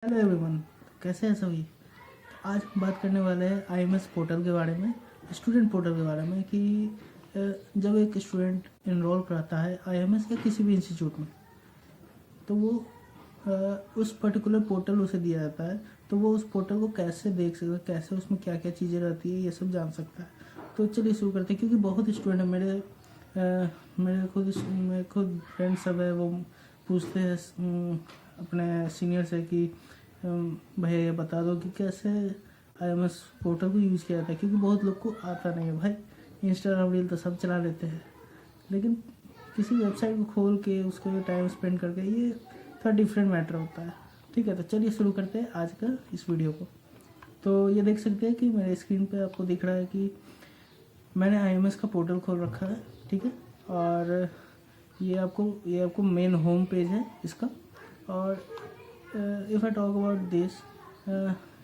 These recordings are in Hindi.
हेलो एवरीवन, कैसे हैं सभी। आज हम बात करने वाले हैं आईएमएस पोर्टल के बारे में, स्टूडेंट पोर्टल के बारे में कि जब एक स्टूडेंट इनरोल कराता है आईएमएस या किसी भी इंस्टीट्यूट में, तो वो उस पर्टिकुलर पोर्टल उसे दिया जाता है, तो वो उस पोर्टल को कैसे देख सकता है, कैसे उसमें क्या क्या चीज़ें रहती है, ये सब जान सकता है। तो चलिए शुरू करते हैं, क्योंकि बहुत स्टूडेंट हैं मेरे खुद फ्रेंड्स सब है, वो पूछते हैं अपने सीनियर से कि भैया ये बता दो कि कैसे आईएमएस पोर्टल को यूज़ किया जाता है, क्योंकि बहुत लोग को आता नहीं है। भाई इंस्टाग्राम रील तो सब चला लेते हैं, लेकिन किसी वेबसाइट को खोल के उसके लिए टाइम स्पेंड करके ये थोड़ा डिफरेंट मैटर होता है। ठीक है, तो चलिए शुरू करते हैं आज का इस वीडियो को। तो ये देख सकते हैं कि मेरे स्क्रीन पे आपको दिख रहा है कि मैंने आईएमएस का पोर्टल खोल रखा है। ठीक है, और ये आपको मेन होम पेज है इसका। और if I talk about this,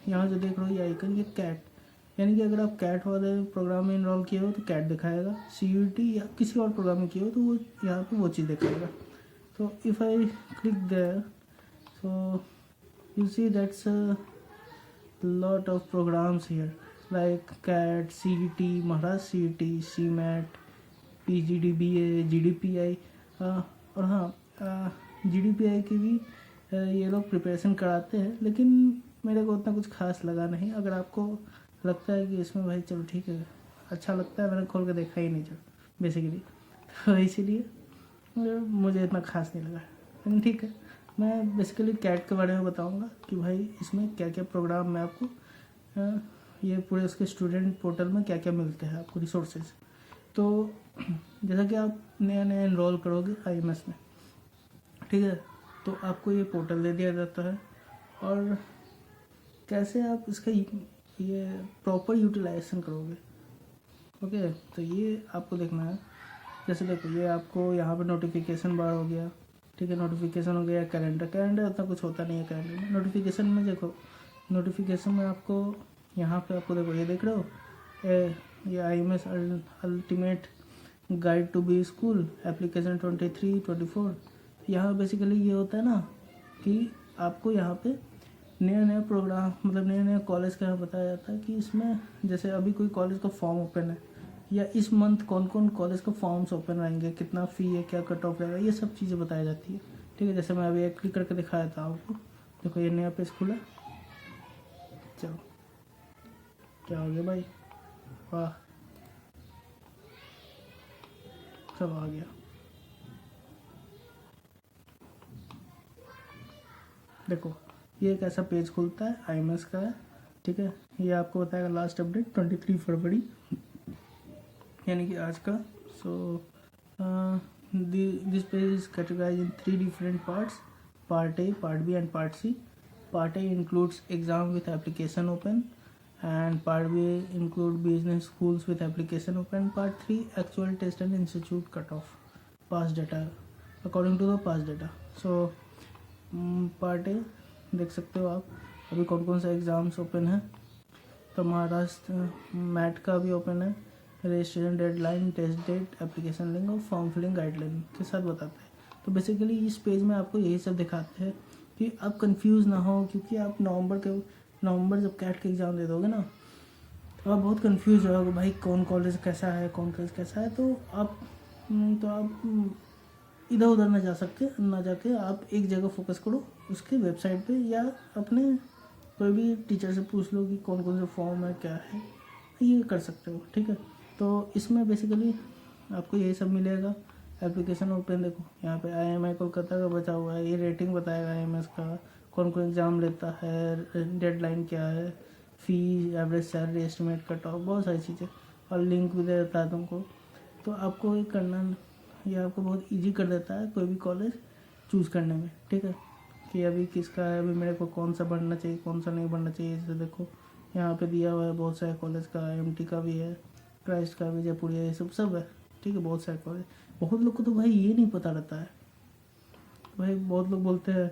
यहाँ जो देख रहे हो ये आइकन, ये कैट, यानी कि अगर आप कैट वाले प्रोग्राम में इनरोल किए हो तो कैट दिखाएगा, सीयूटी या किसी और प्रोग्राम में किए हो तो वो यहाँ पे वो चीज़ दिखाएगा। तो if I click there, so you see that's lot of programs here like CAT, CET, Maharashtra CET, CMAT, PGDBA, GDPI, और हाँ GDPI की भी ये लोग प्रिपरेशन कराते हैं, लेकिन मेरे को उतना कुछ खास लगा नहीं। अगर आपको लगता है कि इसमें भाई चलो ठीक है, अच्छा लगता है, मैंने खोल के देखा ही नहीं जो बेसिकली, तो इसीलिए मुझे इतना खास नहीं लगा। लेकिन ठीक है, मैं बेसिकली कैट के बारे में बताऊंगा कि भाई इसमें क्या क्या प्रोग्राम में आपको ये पूरे उसके स्टूडेंट पोर्टल में क्या क्या मिलते हैं आपको रिसोर्सेज। तो जैसा कि आप नया नया इनरोल करोगे आईएमएस में, ठीक है, तो आपको ये पोर्टल दे दिया जाता है, और कैसे आप इसका ये प्रॉपर यूटिलाइजेशन करोगे। ओके, तो ये आपको देखना है। जैसे देखो, ये आपको यहाँ पे नोटिफिकेशन बार हो गया, ठीक है, नोटिफिकेशन हो गया। कैलेंडर उतना कुछ होता नहीं है कैलेंडर में। नोटिफिकेशन में देखो, नोटिफिकेशन में आपको यहाँ पे आपको देखो, ये देख रहे हो ये IMS ultimate guide to B school application 23-24। यहाँ बेसिकली ये होता है ना कि आपको यहाँ पे नया नया प्रोग्राम, मतलब नया नया कॉलेज का बताया जाता है कि इसमें जैसे अभी कोई कॉलेज का फॉर्म ओपन है, या इस मंथ कौन कौन कॉलेज का फॉर्म्स ओपन रहेंगे, कितना फ़ी है, क्या कट ऑफ रहेगा, ये सब चीज़ें बताई जाती है। ठीक है, जैसे मैं अभी एक क्लिक करके दिखाया था आपको, देखो ये नया पेज खुला। चलो, क्या हो गया भाई, वाह, सब आ गया। देखो ये एक ऐसा पेज खुलता है, आईएमएस का है। ठीक है, ये आपको बताएगा लास्ट अपडेट 23 फरवरी, यानी कि आज का। So this page is categorised in 3 different parts, part A, part B and part C. Part A includes exam with application open, and part B include business schools with application open. Part 3 actual test and institute cutoff, past data according to the past data. So part A देख सकते हो आप, अभी कौन कौन सा एग्ज़ाम्स ओपन है। तो महाराष्ट्र मैट का भी ओपन है, registration deadline, test date, application link और फॉर्म फिलिंग गाइडलाइन के साथ बताते हैं। तो बेसिकली इस पेज में आपको यही सब दिखाते हैं कि आप कंफ्यूज ना हो, क्योंकि आप नवंबर जब कैट के एग्ज़ाम दे दोगे ना, तो आप बहुत कंफ्यूज रहोगे भाई कौन कॉलेज कैसा है, कौन कॉलेज कैसा है। तो आप इधर उधर ना जाके आप एक जगह फोकस करो, उसके वेबसाइट पे, या अपने कोई भी टीचर से पूछ लो कि कौन कौन से फॉर्म है, क्या है, ये कर सकते हो। ठीक है, तो इसमें बेसिकली आपको यही सब मिलेगा। एप्लीकेशन ओपन देखो, यहाँ पे आईएमआई कोलकाता का बचा हुआ है, ये रेटिंग बताएगा आईएमएस का, कौन कौन एग्ज़ाम लेता है, डेडलाइन क्या है, fee, average salary, estimate, cut off, बहुत सारी चीज़ें, और लिंक भी दे देता है तुमको। तो आपको ये करना, ये आपको बहुत इजी कर देता है कोई भी कॉलेज चूज़ करने में। ठीक है, कि अभी किसका है, अभी मेरे को कौन सा बढ़ना चाहिए, कौन सा नहीं बढ़ना चाहिए। जैसे देखो यहाँ पे दिया हुआ है बहुत सारे कॉलेज का, एमटी का भी है, क्राइस्ट का भी, जयपुरिया, ये सब है। ठीक है, बहुत सारे कॉलेज। बहुत लोग को तो भाई ये नहीं पता रहता है। भाई बहुत लोग बोलते हैं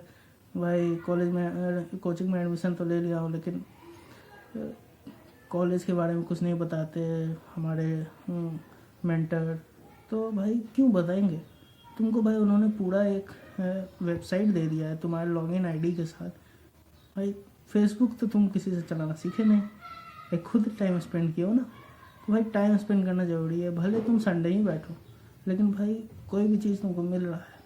भाई कॉलेज में, कोचिंग में एडमिशन तो ले लिया हो, लेकिन कॉलेज के बारे में कुछ नहीं बताते हमारे मेंटर। तो भाई क्यों बताएंगे तुमको, भाई उन्होंने पूरा एक वेबसाइट दे दिया है तुम्हारे लॉगिन आईडी के साथ, भाई फेसबुक तो तुम किसी से चलाना सीखे नहीं, एक खुद टाइम स्पेंड किया हो ना, तो भाई टाइम स्पेंड करना ज़रूरी है। भले तुम संडे ही बैठो, लेकिन भाई कोई भी चीज़ तुमको मिल रहा है,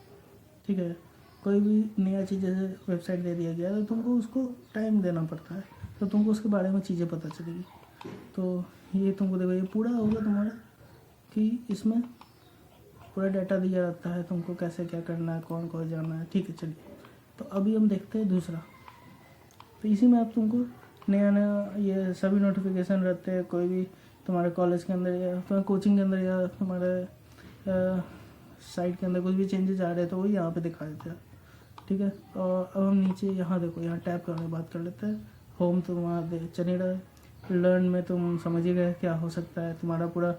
ठीक है, कोई भी नया चीज़ जैसे वेबसाइट दे दिया गया तो तुमको उसको टाइम देना पड़ता है, तो तुमको उसके बारे में चीज़ें पता चलेगी। तो ये तुमको देखो, ये पूरा होगा तुम्हारा कि इसमें पूरा डाटा दिया रहता है तुमको, कैसे क्या करना है, कौन कौन जाना है, ठीक है। चलिए, तो अभी हम देखते हैं दूसरा। तो इसी में आप तुमको नया नया ये सभी नोटिफिकेशन रहते हैं, कोई भी तुम्हारे कॉलेज के अंदर या तुम्हारे कोचिंग के अंदर या तुम्हारे साइट के अंदर कुछ भी चेंजेस आ रहे हैं तो वो यहाँ पे दिखा देते हैं, ठीक है। और अब हम नीचे यहाँ देखो, यहाँ टैप करने की बात कर लेते हैं। होम तो वहाँ चल ही रहा है। लर्न में तुम समझ ही गए क्या हो सकता है, तुम्हारा पूरा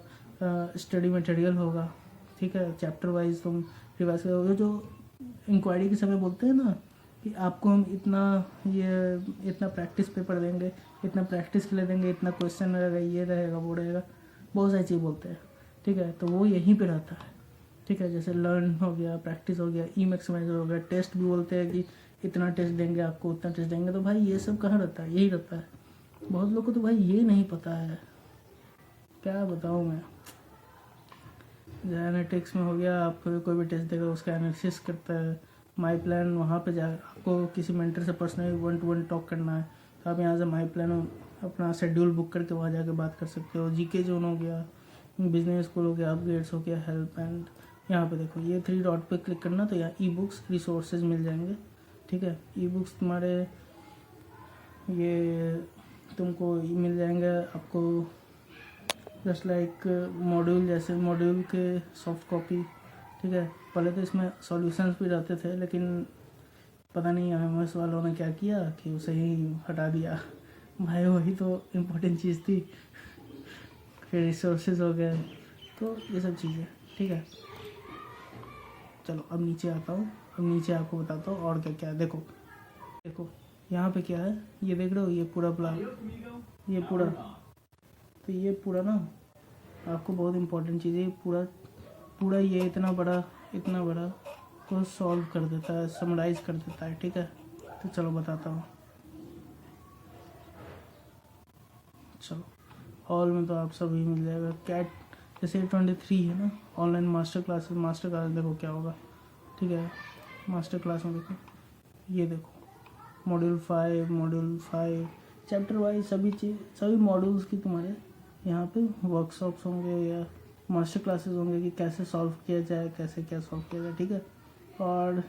स्टडी मटेरियल होगा, ठीक है। चैप्टर वाइज तुम रिवाइज करोगे। जो इंक्वायरी के समय बोलते हैं ना कि आपको हम इतना प्रैक्टिस पेपर देंगे, इतना प्रैक्टिस के लिए देंगे, इतना क्वेश्चन रहेगा, ये रहेगा, वो रहेगा, बहुत सारी चीज़ बोलते हैं, ठीक है। तो वो यहीं पे रहता है, ठीक है। जैसे लर्न हो गया, प्रैक्टिस हो गया, ई मैक्सिमाइजर हो गया, टेस्ट भी बोलते हैं कि इतना टेस्ट देंगे आपको, उतना टेस्ट देंगे। तो भाई ये सब कहाँ रहता है, यही रहता है। बहुत लोग को तो भाई ये नहीं पता है, क्या बताऊँ मैं। एनालिटिक्स में हो गया, आपको कोई भी टेस्ट देगा उसका एनालिसिस करता है। माई प्लान, वहाँ पे जा आपको किसी मेंटर से पर्सनली 1-to-1 टॉक करना है तो आप यहाँ से माई प्लान अपना शेड्यूल बुक करके वहाँ जाके बात कर सकते हो। जीके जोन हो गया, बिजनेस स्कूल हो गया, अपग्रेड्स हो गया, हेल्प एंड यहाँ पे देखो ये 3 डॉट पे क्लिक करना तो यहाँ ई बुक्स रिसोर्सेज मिल जाएंगे, ठीक है। ई बुक्स तुम्हारे ये तुमको मिल जाएंगे आपको जस्ट लाइक मॉड्यूल, जैसे मॉड्यूल के सॉफ्ट कॉपी, ठीक है। पहले तो इसमें सॉल्यूशंस भी रहते थे, लेकिन पता नहीं IMS वालों ने क्या किया कि उसे ही हटा दिया। भाई वही तो इम्पोर्टेंट चीज़ थी। फिर रिसोर्सेज हो गए, तो ये सब चीज़ें, ठीक है। चलो अब नीचे आता हूँ, अब नीचे आपको बताता हूँ और क्या क्या है। देखो यहाँ पे क्या है, ये देख रहे हो, ये पूरा प्लान, ये पूरा, तो ये पूरा ना आपको बहुत इम्पोर्टेंट चीज़ है। पूरा ये इतना बड़ा को सॉल्व कर देता है, समराइज कर देता है, ठीक है। तो चलो बताता हूँ। चलो हॉल में तो आप सभी मिल जाएगा। कैट जैसे 23 है ना, ऑनलाइन मास्टर क्लास देखो क्या होगा, ठीक है। मास्टर क्लास में देखो, ये देखो मॉड्यूल 5 चैप्टर वाइज सभी मॉड्यूल्स की तुम्हारे यहाँ पे वर्कशॉप्स होंगे या मास्टर क्लासेस होंगे कि कैसे सॉल्व किया जाए, कैसे क्या सॉल्व किया जाए, ठीक है। और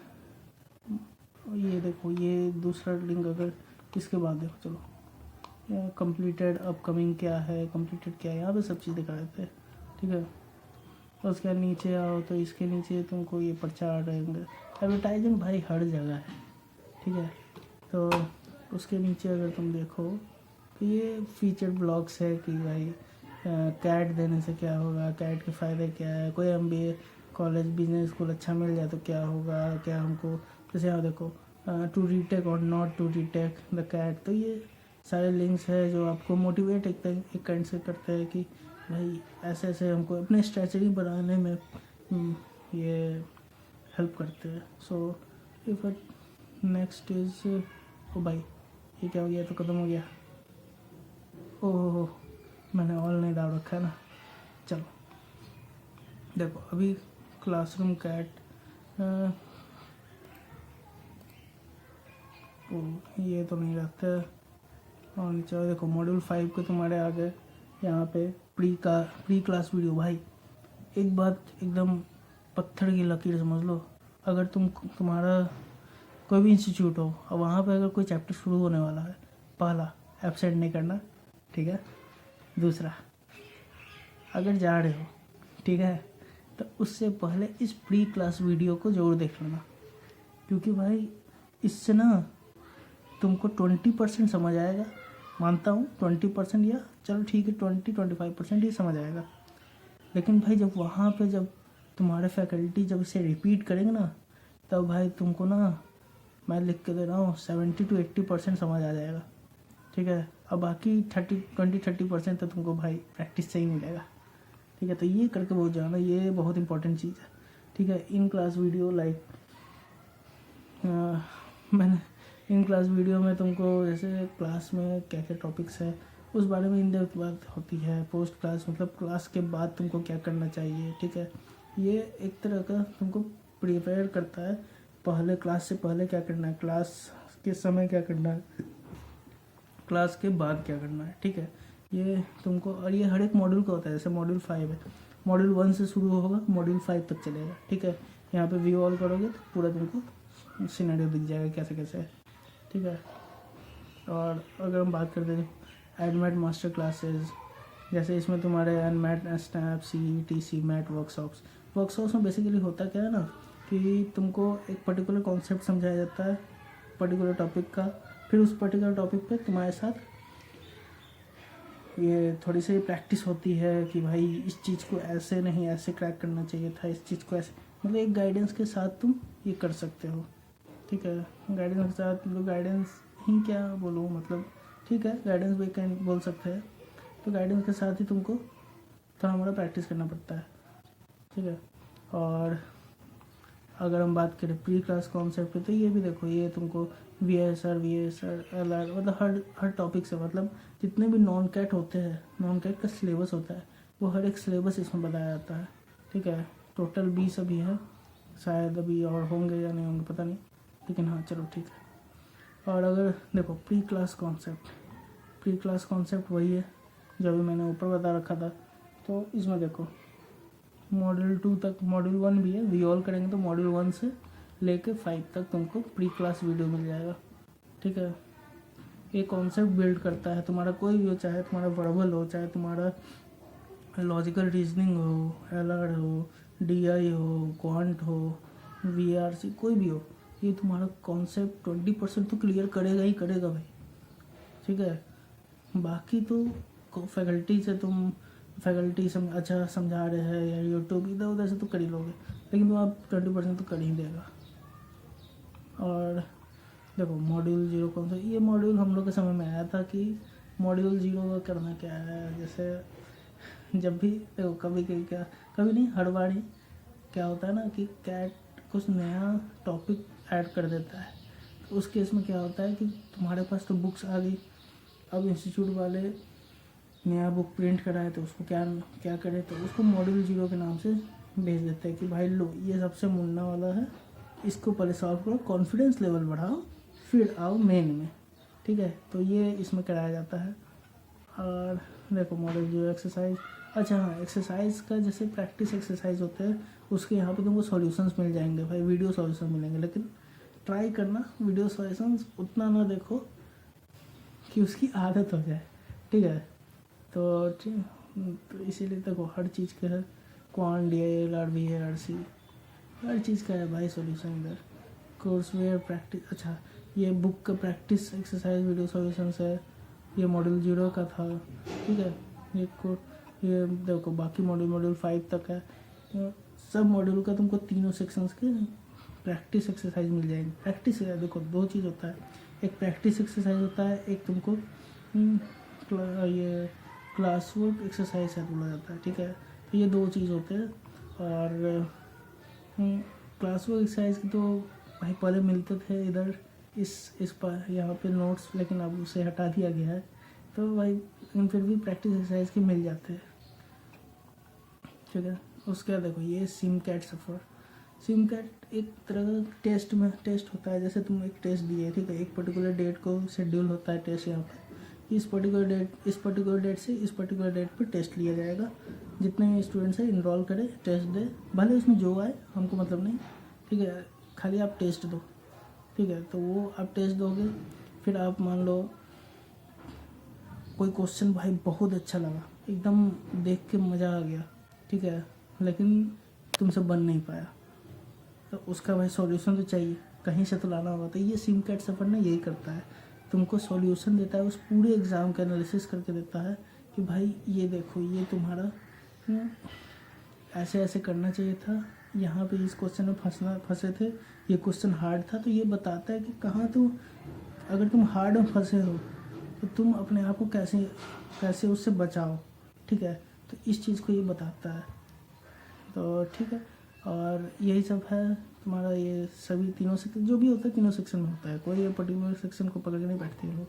ये देखो, ये दूसरा लिंक, अगर इसके बाद देखो, चलो कंप्लीटेड अपकमिंग क्या है, कंप्लीटेड क्या है, यहाँ पे सब चीज़ दिखा देते हैं, ठीक है। और उसके नीचे आओ तो इसके नीचे तुमको ये प्रचार रहेंगे, एडवर्टाइजिंग भाई हर जगह है, ठीक है। तो उसके नीचे अगर तुम देखो तो ये फीचर्ड ब्लॉग्स है कि भाई कैट देने से क्या होगा, कैट के फ़ायदे क्या है, कोई MBA कॉलेज बिजनेस स्कूल अच्छा मिल जाए तो क्या होगा, क्या हमको, जैसे यहाँ देखो टू रीटेक और not to retake the CAT. तो ये सारे लिंक्स है जो आपको मोटिवेट एक काइंड से करते हैं कि भाई ऐसे ऐसे हमको अपने स्ट्रेटजी बनाने में ये हेल्प करते हैं। सो इफ नेक्स्ट इज, ओ भाई ये क्या हो गया, तो ख़त्म हो गया। ओह मैंने ऑल नहीं डाल रखा है ना। चलो देखो अभी क्लासरूम कैट, ये तो नहीं रहता है। और नीचे देखो मॉड्यूल 5 के तुम्हारे आ गए यहाँ पे प्री क्लास वीडियो। भाई एक बात एकदम पत्थर की लकीर समझ लो, अगर तुम्हारा कोई भी इंस्टीट्यूट हो और वहाँ पे अगर कोई चैप्टर शुरू होने वाला है, पहला एब्सेंट नहीं करना, ठीक है। दूसरा, अगर जा रहे हो, ठीक है, तो उससे पहले इस प्री क्लास वीडियो को ज़रूर देख लेना, क्योंकि भाई इससे ना तुमको 20% समझ आएगा। मानता हूँ 20% या चलो ठीक है 20-25% ही समझ आएगा। लेकिन भाई जब वहाँ पे जब तुम्हारे फैकल्टी जब इसे रिपीट करेंगे ना, तब भाई तुमको ना, मैं लिख के दे रहा हूँ 70-80% समझ आ जाएगा, ठीक है। अब बाकी 20-30% तो तुमको भाई प्रैक्टिस से ही मिलेगा, ठीक है। तो ये करके बहुत जाना, ये बहुत इंपॉर्टेंट चीज़ है, ठीक है। इन क्लास वीडियो लाइक मैंने इन क्लास वीडियो में तुमको जैसे क्लास में क्या क्या टॉपिक्स है उस बारे में इन डेप्थ बात होती है। पोस्ट क्लास मतलब क्लास के बाद तुमको क्या करना चाहिए, ठीक है। ये एक तरह का तुमको प्रिपेयर करता है, पहले क्लास से पहले क्या करना है, क्लास के समय क्या करना है, क्लास के बाद क्या करना है, ठीक है। ये तुमको, और ये हर एक मॉड्यूल का होता है। जैसे मॉड्यूल 5 है, मॉड्यूल 1 से शुरू होगा, मॉड्यूल 5 तक चलेगा, ठीक है। यहाँ पे व्यू ऑल करोगे तो पूरा तुमको सिनेरियो दिख जाएगा कैसे कैसे है, ठीक है। और अगर हम बात करते हैं एडमेट मास्टर क्लासेस, जैसे इसमें तुम्हारे NMAT, SNAP, CET, MAT workshops में बेसिकली होता क्या है ना कि तुमको एक पर्टिकुलर कॉन्सेप्ट समझाया जाता है पर्टिकुलर टॉपिक का, फिर उस पर्टिकुलर टॉपिक पे तुम्हारे साथ ये थोड़ी सी प्रैक्टिस होती है कि भाई इस चीज़ को ऐसे नहीं ऐसे क्रैक करना चाहिए था, इस चीज़ को ऐसे, मतलब एक गाइडेंस के साथ तुम ये कर सकते हो, ठीक है। गाइडेंस के साथ, मतलब गाइडेंस ही क्या बोलूँ, मतलब ठीक है गाइडेंस भी कैन बोल सकते हैं। तो गाइडेंस के साथ ही तुमको थोड़ा मोड़ा प्रैक्टिस करना पड़ता है, ठीक है। और अगर हम बात करें प्री क्लास कॉन्सेप्ट पे, तो ये भी देखो, ये तुमको VSR, LR, मतलब हर टॉपिक से, मतलब जितने भी नॉन कैट होते हैं, नॉन कैट का सिलेबस होता है वो हर एक सिलेबस इसमें बताया जाता है, ठीक है। टोटल 20 अभी है, शायद अभी और होंगे या नहीं होंगे पता नहीं, लेकिन हाँ चलो ठीक है। और अगर देखो प्री क्लास कॉन्सेप्ट वही है जो अभी मैंने ऊपर बता रखा था। तो इसमें देखो मॉड्यूल 2 तक, मॉड्यूल 1 भी है, वी ऑल करेंगे तो मॉड्यूल 1 से लेके 5 तक तुमको प्री क्लास वीडियो मिल जाएगा, ठीक है। ये कॉन्सेप्ट बिल्ड करता है तुम्हारा कोई भी हो, चाहे तुम्हारा वर्बल हो, चाहे तुम्हारा लॉजिकल रीजनिंग हो, LR हो, DI हो, क्वांट हो, VRC, कोई भी हो, ये तुम्हारा कॉन्सेप्ट 20% तो क्लियर करेगा ही करेगा भाई, ठीक है। बाकी तो फैकल्टी से तुम अच्छा समझा रहे हैं या यूट्यूब इधर उधर से तो कर ही लोगे, लेकिन तुम आप 20% तो कर ही देगा। और देखो मॉड्यूल 0 कौन सा, ये मॉड्यूल हम लोग के समय में आया था कि मॉड्यूल 0 करना क्या है। जैसे जब भी देखो कभी नहीं, हर बार ही क्या होता है ना कि कैट कुछ नया टॉपिक ऐड कर देता है। तो उस केस में क्या होता है कि तुम्हारे पास तो बुक्स आ गई, अब इंस्टीट्यूट वाले नया बुक प्रिंट कराए तो उसको क्या करे, तो उसको मॉड्यूल 0 के नाम से भेज देते हैं कि भाई लो ये सबसे मुन्ना वाला है, इसको पहले सॉल्व करो, कॉन्फिडेंस लेवल बढ़ाओ, फिर आओ मेन में, ठीक है। तो ये इसमें कराया जाता है। और देखो मॉड्यूल 0 एक्सरसाइज, अच्छा हाँ, एक्सरसाइज का जैसे प्रैक्टिस एक्सरसाइज होते हैं उसके यहाँ पे तुमको सॉल्यूशंस मिल जाएंगे भाई, वीडियो सॉल्यूशन मिलेंगे, लेकिन ट्राई करना वीडियो सॉल्यूशंस उतना ना देखो कि उसकी आदत हो जाए, ठीक है। तो इसीलिए देखो हर चीज़ का है, क्वांट, DI, LR, VARC, हर चीज़ का है भाई सॉल्यूशन इधर। कोर्स वेयर प्रैक्टिस, अच्छा ये बुक का प्रैक्टिस एक्सरसाइज वीडियो सॉल्यूशंस है, ये मॉड्यूल 0 का था, ठीक है। ये देखो बाकी मॉड्यूल 5 तक है, सब मॉड्यूल का तुमको तीनों सेक्शंस के प्रैक्टिस एक्सरसाइज मिल जाएंगे। प्रैक्टिस है, देखो 2 चीज़ होता है, एक प्रैक्टिस एक्सरसाइज होता है, एक तुमको ये क्लास वर्क एक्सरसाइज है बोला जाता है, ठीक है। तो ये 2 चीज़ होते हैं। और क्लास वर्क एक्सरसाइज की तो भाई पहले मिलते थे इधर इस पर यहाँ पे नोट्स, लेकिन अब उसे हटा दिया गया है, तो भाई लेकिन फिर भी प्रैक्टिस एक्सरसाइज के मिल जाते हैं, ठीक है। उसके बाद देखो ये सिमकैट सफ़र, सिमकैट एक तरह का टेस्ट होता है। जैसे तुम एक टेस्ट दिए, ठीक है, एक पर्टिकुलर डेट को शेड्यूल होता है टेस्ट, यहाँ पर इस पर्टिकुलर डेट से इस पर्टिकुलर डेट पर टेस्ट लिया जाएगा। जितने स्टूडेंट्स हैं इनरोल करें, टेस्ट दे, भले उसमें जो आए हमको मतलब नहीं, ठीक है, खाली आप टेस्ट दो, ठीक है। तो वो आप टेस्ट दोगे, फिर आप मान लो कोई क्वेश्चन भाई बहुत अच्छा लगा, एकदम देख के मज़ा आ गया, ठीक है, लेकिन तुमसे बन नहीं पाया, तो उसका भाई सॉल्यूशन तो चाहिए, कहीं से तो लाना होगा। तो ये सिमकैट सफ़र ना यही करता है, तुमको सॉल्यूशन देता है, उस पूरे एग्ज़ाम का एनालिसिस करके देता है कि भाई ये देखो ये तुम्हारा ऐसे ऐसे करना चाहिए था, यहाँ पे इस क्वेश्चन में फंसे थे, ये क्वेश्चन हार्ड था। तो ये बताता है कि कहाँ तुम, अगर तुम हार्ड में फंसे हो तो तुम अपने आप को कैसे उससे बचाओ, ठीक है। तो इस चीज़ को ये बताता है, तो ठीक है। और यही सब है तुम्हारा ये सभी तीनों सेक्शन जो भी होता है तीनों सेक्शन में होता है, कोई ये पर्टिकुलर सेक्शन को पकड़ के नहीं बैठते ये लोग,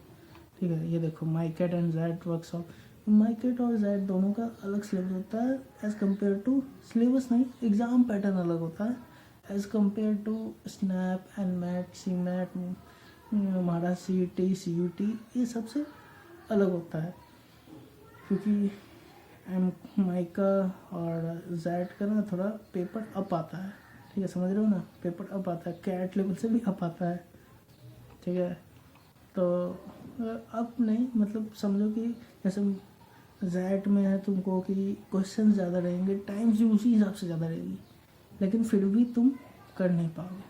ठीक है। ये देखो my CAT and XAT workshop, my CAT और जैट दोनों का अलग सिलेबस होता है एज़ कम्पेयर टू, सिलेबस नहीं एग्ज़ाम पैटर्न अलग होता है as compare to SNAP and MAT, C MAT, हमारा CET, ये सबसे अलग होता है, क्योंकि माइका और जैट का ना थोड़ा पेपर अप आता है, ठीक है, समझ रहे हो ना, पेपर अप आता है, कैट लेवल से भी अप आता है, ठीक है। तो अब नहीं, मतलब समझो कि जैसे जैट में है तुमको कि क्वेश्चन ज़्यादा रहेंगे, टाइम्स भी उसी हिसाब से ज़्यादा रहेगी, लेकिन फिर भी तुम कर नहीं पाओगे।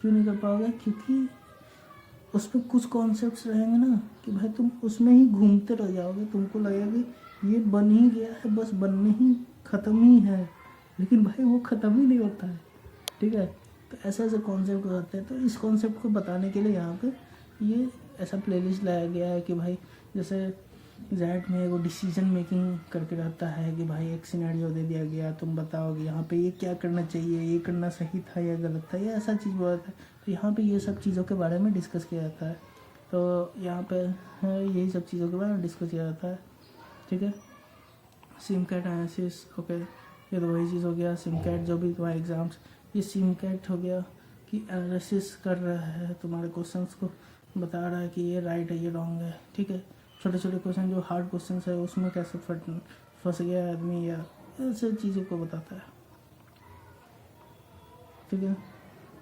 क्यों नहीं कर पाओगे? क्योंकि उसमें कुछ कॉन्सेप्ट्स रहेंगे ना कि भाई तुम उसमें ही घूमते रह जाओगे, तुमको लगेगा कि ये बन ही गया है, बस बनने ही ख़त्म ही है, लेकिन भाई वो ख़त्म ही नहीं होता है, ठीक है। तो ऐसे ऐसे कॉन्सेप्ट होते हैं, तो इस कॉन्सेप्ट को बताने के लिए यहाँ पे ये ऐसा प्लेलिस्ट लाया गया है कि भाई जैसे जैट में वो डिसीजन मेकिंग करके रहता है कि भाई एक सिनेरियो दे दिया गया, तुम बताओगे यहाँ पे ये क्या करना चाहिए, ये करना सही था या गलत था, या ऐसा चीज़ बहुत है। तो यहाँ पे ये सब चीज़ों के बारे में डिस्कस किया जाता है, तो यहाँ पे यही सब चीज़ों के बारे में डिस्कस किया जाता है, ठीक है। सिम कैट एनालिसिस, ओके, ये तो वही चीज़ हो गया। सिम कैट जो भी तुम्हारे एग्ज़ाम्स, ये सिम कैट हो गया कि एनालिसिस कर रहा है, तुम्हारे क्वेश्चंस को बता रहा है कि ये राइट है ये रॉन्ग है, ठीक है। छोटे छोटे क्वेश्चन जो हार्ड क्वेश्चन है उसमें कैसे फंस गया आदमी, या ऐसे चीज़ों को बताता है, ठीक है।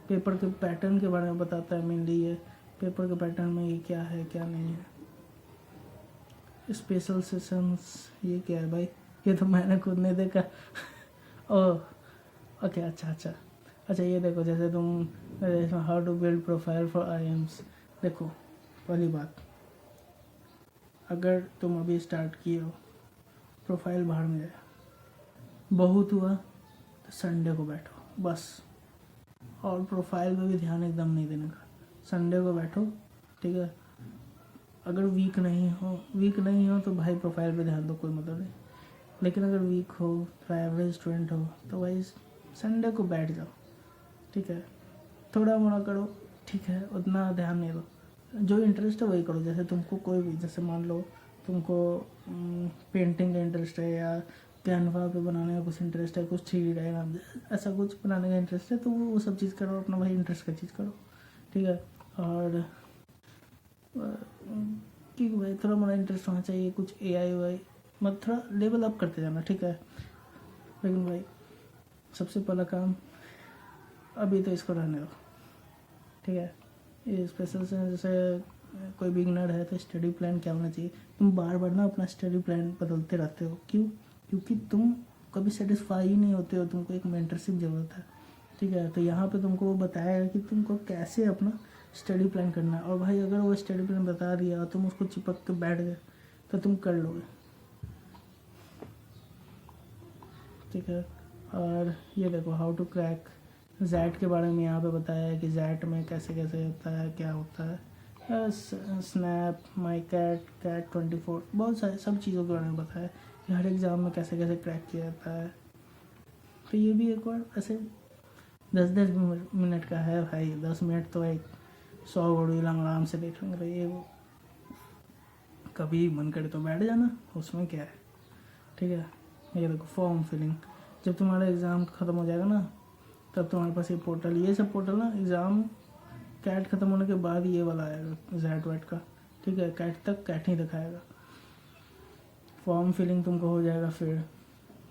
पेपर के पैटर्न के बारे में बताता है मेनली, ये पेपर के पैटर्न में ये क्या है क्या नहीं है। स्पेशल सेशंस, ये क्या है भाई, ये तो मैंने खुद नहीं देखा ओह ओके, अच्छा, ये देखो जैसे तुम how to build profile for IIMs, देखो पहली बात, अगर तुम अभी स्टार्ट किए हो, प्रोफाइल बाहर में जाए, बहुत हुआ तो संडे को बैठो बस, और प्रोफाइल पे भी ध्यान एकदम नहीं देने का, संडे को बैठो, ठीक है। अगर वीक नहीं हो तो भाई प्रोफाइल पे ध्यान दो, कोई मतलब नहीं, लेकिन अगर वीक हो तो एवरेज स्टूडेंट हो तो भाई संडे को बैठ जाओ, ठीक है। थोड़ा मोड़ा करो, ठीक है, उतना ध्यान नहीं दो, जो इंटरेस्ट है वही करो। जैसे तुमको कोई भी, जैसे मान लो तुमको पेंटिंग का इंटरेस्ट है, या कैनवा पे बनाने का कुछ इंटरेस्ट है, कुछ 3D डायग्राम ऐसा कुछ बनाने का इंटरेस्ट है, तो वो सब चीज़ करो, अपना भाई इंटरेस्ट का चीज़ करो, ठीक है। और क्योंकि भाई थोड़ा मोड़ा इंटरेस्ट होना चाहिए, कुछ AI मतलब थोड़ा लेवल अप करते जाना, ठीक है। लेकिन भाई सबसे पहला काम अभी तो इसको रहने दो, ठीक है। ये स्पेशल से जैसे कोई बिगनर है तो स्टडी प्लान क्या होना चाहिए, तुम बार बार ना अपना स्टडी प्लान बदलते रहते हो, क्यों? क्योंकि तुम कभी सेटिस्फाई ही नहीं होते हो, तुमको एक मेंटरशिप ज़रूरत है, ठीक है। तो यहाँ पे तुमको वो बताएगा कि तुमको कैसे अपना स्टडी प्लान करना है, और भाई अगर वो स्टडी प्लान बता दिया और तुम उसको चिपक के बैठ गए तो तुम कर लोगे, ठीक है। और ये देखो हाउ टू क्रैक जैट के बारे में यहाँ पे बताया है कि जैट में कैसे कैसे होता है, क्या होता है, स्नैप, माई कैट 24, बहुत सारे सब चीज़ों के बारे में बताया है कि हर एग्ज़ाम में कैसे कैसे क्रैक किया जाता है। तो ये भी एक बार ऐसे 10-10 मिनट का है भाई, 10 मिनट तो एक 100 वीडियो आराम से देख लेंगे, ये वो कभी मन करे तो बैठ जाना, उसमें क्या है, ठीक है। ये देखो फॉर्म फिलिंग, जब तुम्हारा एग्ज़ाम ख़त्म हो जाएगा ना, तब तुम्हारे पास ये पोर्टल, ये सब पोर्टल ना एग्ज़ाम कैट ख़त्म होने के बाद ये वाला आएगा जैट वैट का, ठीक है। कैट तक कैट ही दिखाएगा, फॉर्म फिलिंग तुमको हो जाएगा फिर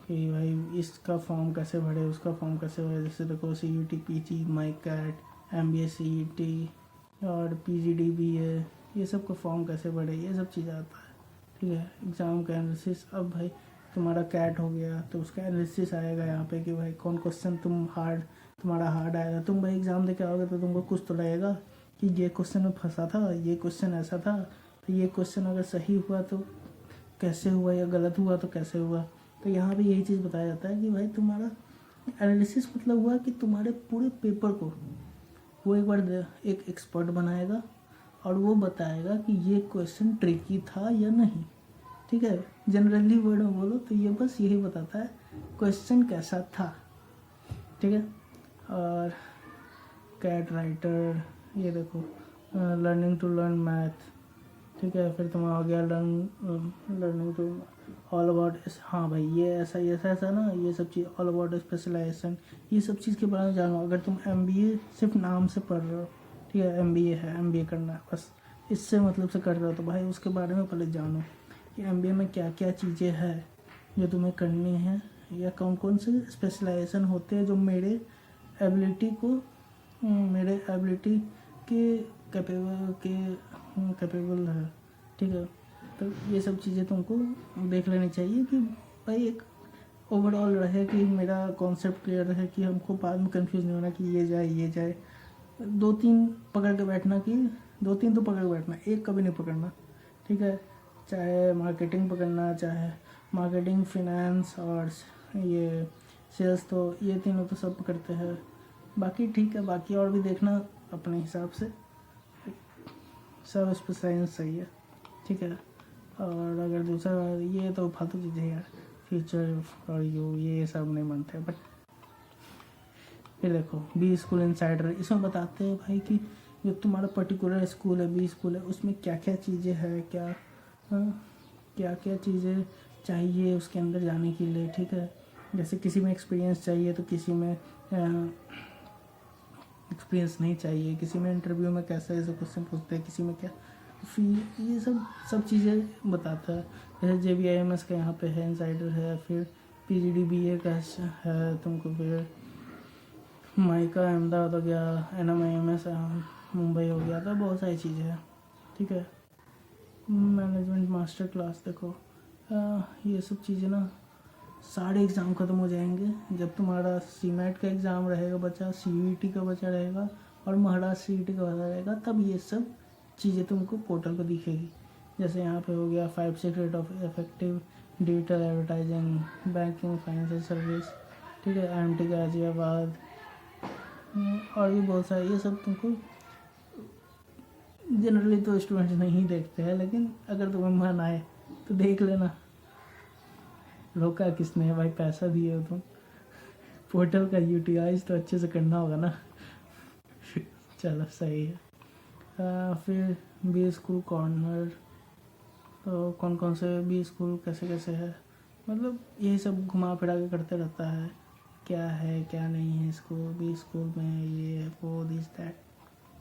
कि भाई इसका फॉर्म कैसे भरे, उसका फॉर्म कैसे भरे। जैसे देखो CUT PG, my CAT, MBA CET और PGD भी है, ये सब का फॉर्म कैसे भरे, ये सब चीज़ आता है, ठीक है। एग्ज़ाम का एनालिसिस, अब भाई तुम्हारा कैट हो गया तो उसका एनालिसिस आएगा यहाँ पे कि भाई कौन क्वेश्चन तुम्हारा हार्ड आएगा। तुम भाई एग्ज़ाम दे के आओगे तो तुमको कुछ तो लगेगा कि ये क्वेश्चन में फंसा था, ये क्वेश्चन ऐसा था, तो ये क्वेश्चन अगर सही हुआ तो कैसे हुआ, या गलत हुआ तो कैसे हुआ। तो यहाँ पे यही चीज़ बताया जाता है कि भाई तुम्हारा एनालिसिस मतलब हुआ कि तुम्हारे पूरे पेपर को वो एक बार एक एक्सपर्ट बनाएगा और वो बताएगा कि ये क्वेश्चन ट्रिकी था या नहीं, ठीक है। जनरली वर्ड में बोलो तो ये बस यही बताता है क्वेश्चन कैसा था, ठीक है। और कैट राइटर, ये देखो लर्निंग टू लर्न मैथ, ठीक है। फिर तुम्हारा हो गया लर्निंग टू ऑल अबाउट, हाँ भाई ये ऐसा ना, ये सब चीज़ ऑल अबाउट स्पेशलाइजेशन, ये सब चीज़ के बारे में जानो। अगर तुम MBA सिर्फ नाम से पढ़ रहे हो, ठीक है, MBA है, MBA करना है बस, इससे मतलब से कर रहे हो, तो भाई उसके बारे में पहले जानो कि MBA में क्या क्या चीज़ें हैं जो तुम्हें करनी है, या कौन कौन से स्पेशलाइजेशन होते हैं जो मेरे एबिलिटी के कैपेबल है, ठीक है। तो ये सब चीज़ें तुमको देख लेनी चाहिए कि भाई एक ओवरऑल रहे कि मेरा कॉन्सेप्ट क्लियर रहे, कि हमको बाद में कंफ्यूज नहीं होना कि ये जाए। 2-3 पकड़ के बैठना, कि 2-3 तो पकड़ के बैठना, एक कभी नहीं पकड़ना, ठीक है। चाहे मार्केटिंग पकड़ना, चाहे मार्केटिंग, फिनेंस और ये सेल्स, तो ये तीनों तो सब पकड़ते हैं। बाकी ठीक है, बाकी और भी देखना अपने हिसाब से, सब स्पेशलाइजेशन सही है, ठीक है। और अगर दूसरा, ये तो फालतू चीज़ें हैं यार, फ्यूचर और ये सब नहीं मानते। बट फिर देखो बी स्कूल इनसाइडर, इसमें बताते हैं भाई कि जो तुम्हारा पर्टिकुलर स्कूल है, बी स्कूल है, उसमें क्या क्या चीज़ें हैं, क्या क्या चीज़ें चाहिए उसके अंदर जाने के लिए, ठीक है। जैसे किसी में एक्सपीरियंस चाहिए, तो किसी में एक्सपीरियंस नहीं चाहिए, किसी में इंटरव्यू में कैसे ऐसे क्वेश्चन पूछते हैं, किसी में क्या, फिर ये सब चीज़ें बताता है। जैसे JBIMS का यहाँ पे है, इनसाइडर है, फिर PGDBA का है तुमको, फिर माइका अहमदाबाद हो गया, NMIMS मुंबई हो गया, तो बहुत सारी चीज़ें हैं, ठीक है। मैनेजमेंट मास्टर क्लास देखो, ये सब चीज़ें ना, सारे एग्ज़ाम ख़त्म हो जाएंगे जब तुम्हारा CMAT का एग्ज़ाम रहेगा बचा, CUET का बचा रहेगा, और महाराष्ट्र CET का बचा रहेगा, तब ये सब चीज़ें तुमको पोर्टल पर दिखेगी। जैसे यहाँ पे हो गया 5 secret of effective digital advertising, banking, financial service, ठीक है, IMT गाजियाबाद, और भी बहुत सारे। ये सब तुमको जनरली तो स्टूडेंट्स नहीं देखते हैं, लेकिन अगर तुम्हें मन आए तो देख लेना, रोका किसने है भाई, पैसा दिए हो तुम, पोर्टल का यूटिलाइज तो अच्छे से करना होगा ना। चलो सही है। फिर बी स्कूल कॉर्नर, तो कौन कौन से बी स्कूल कैसे कैसे है, मतलब यही सब घुमा फिरा के करते रहता है, क्या है क्या नहीं है स्कूल, बी स्कूल में ये वो दिस दैट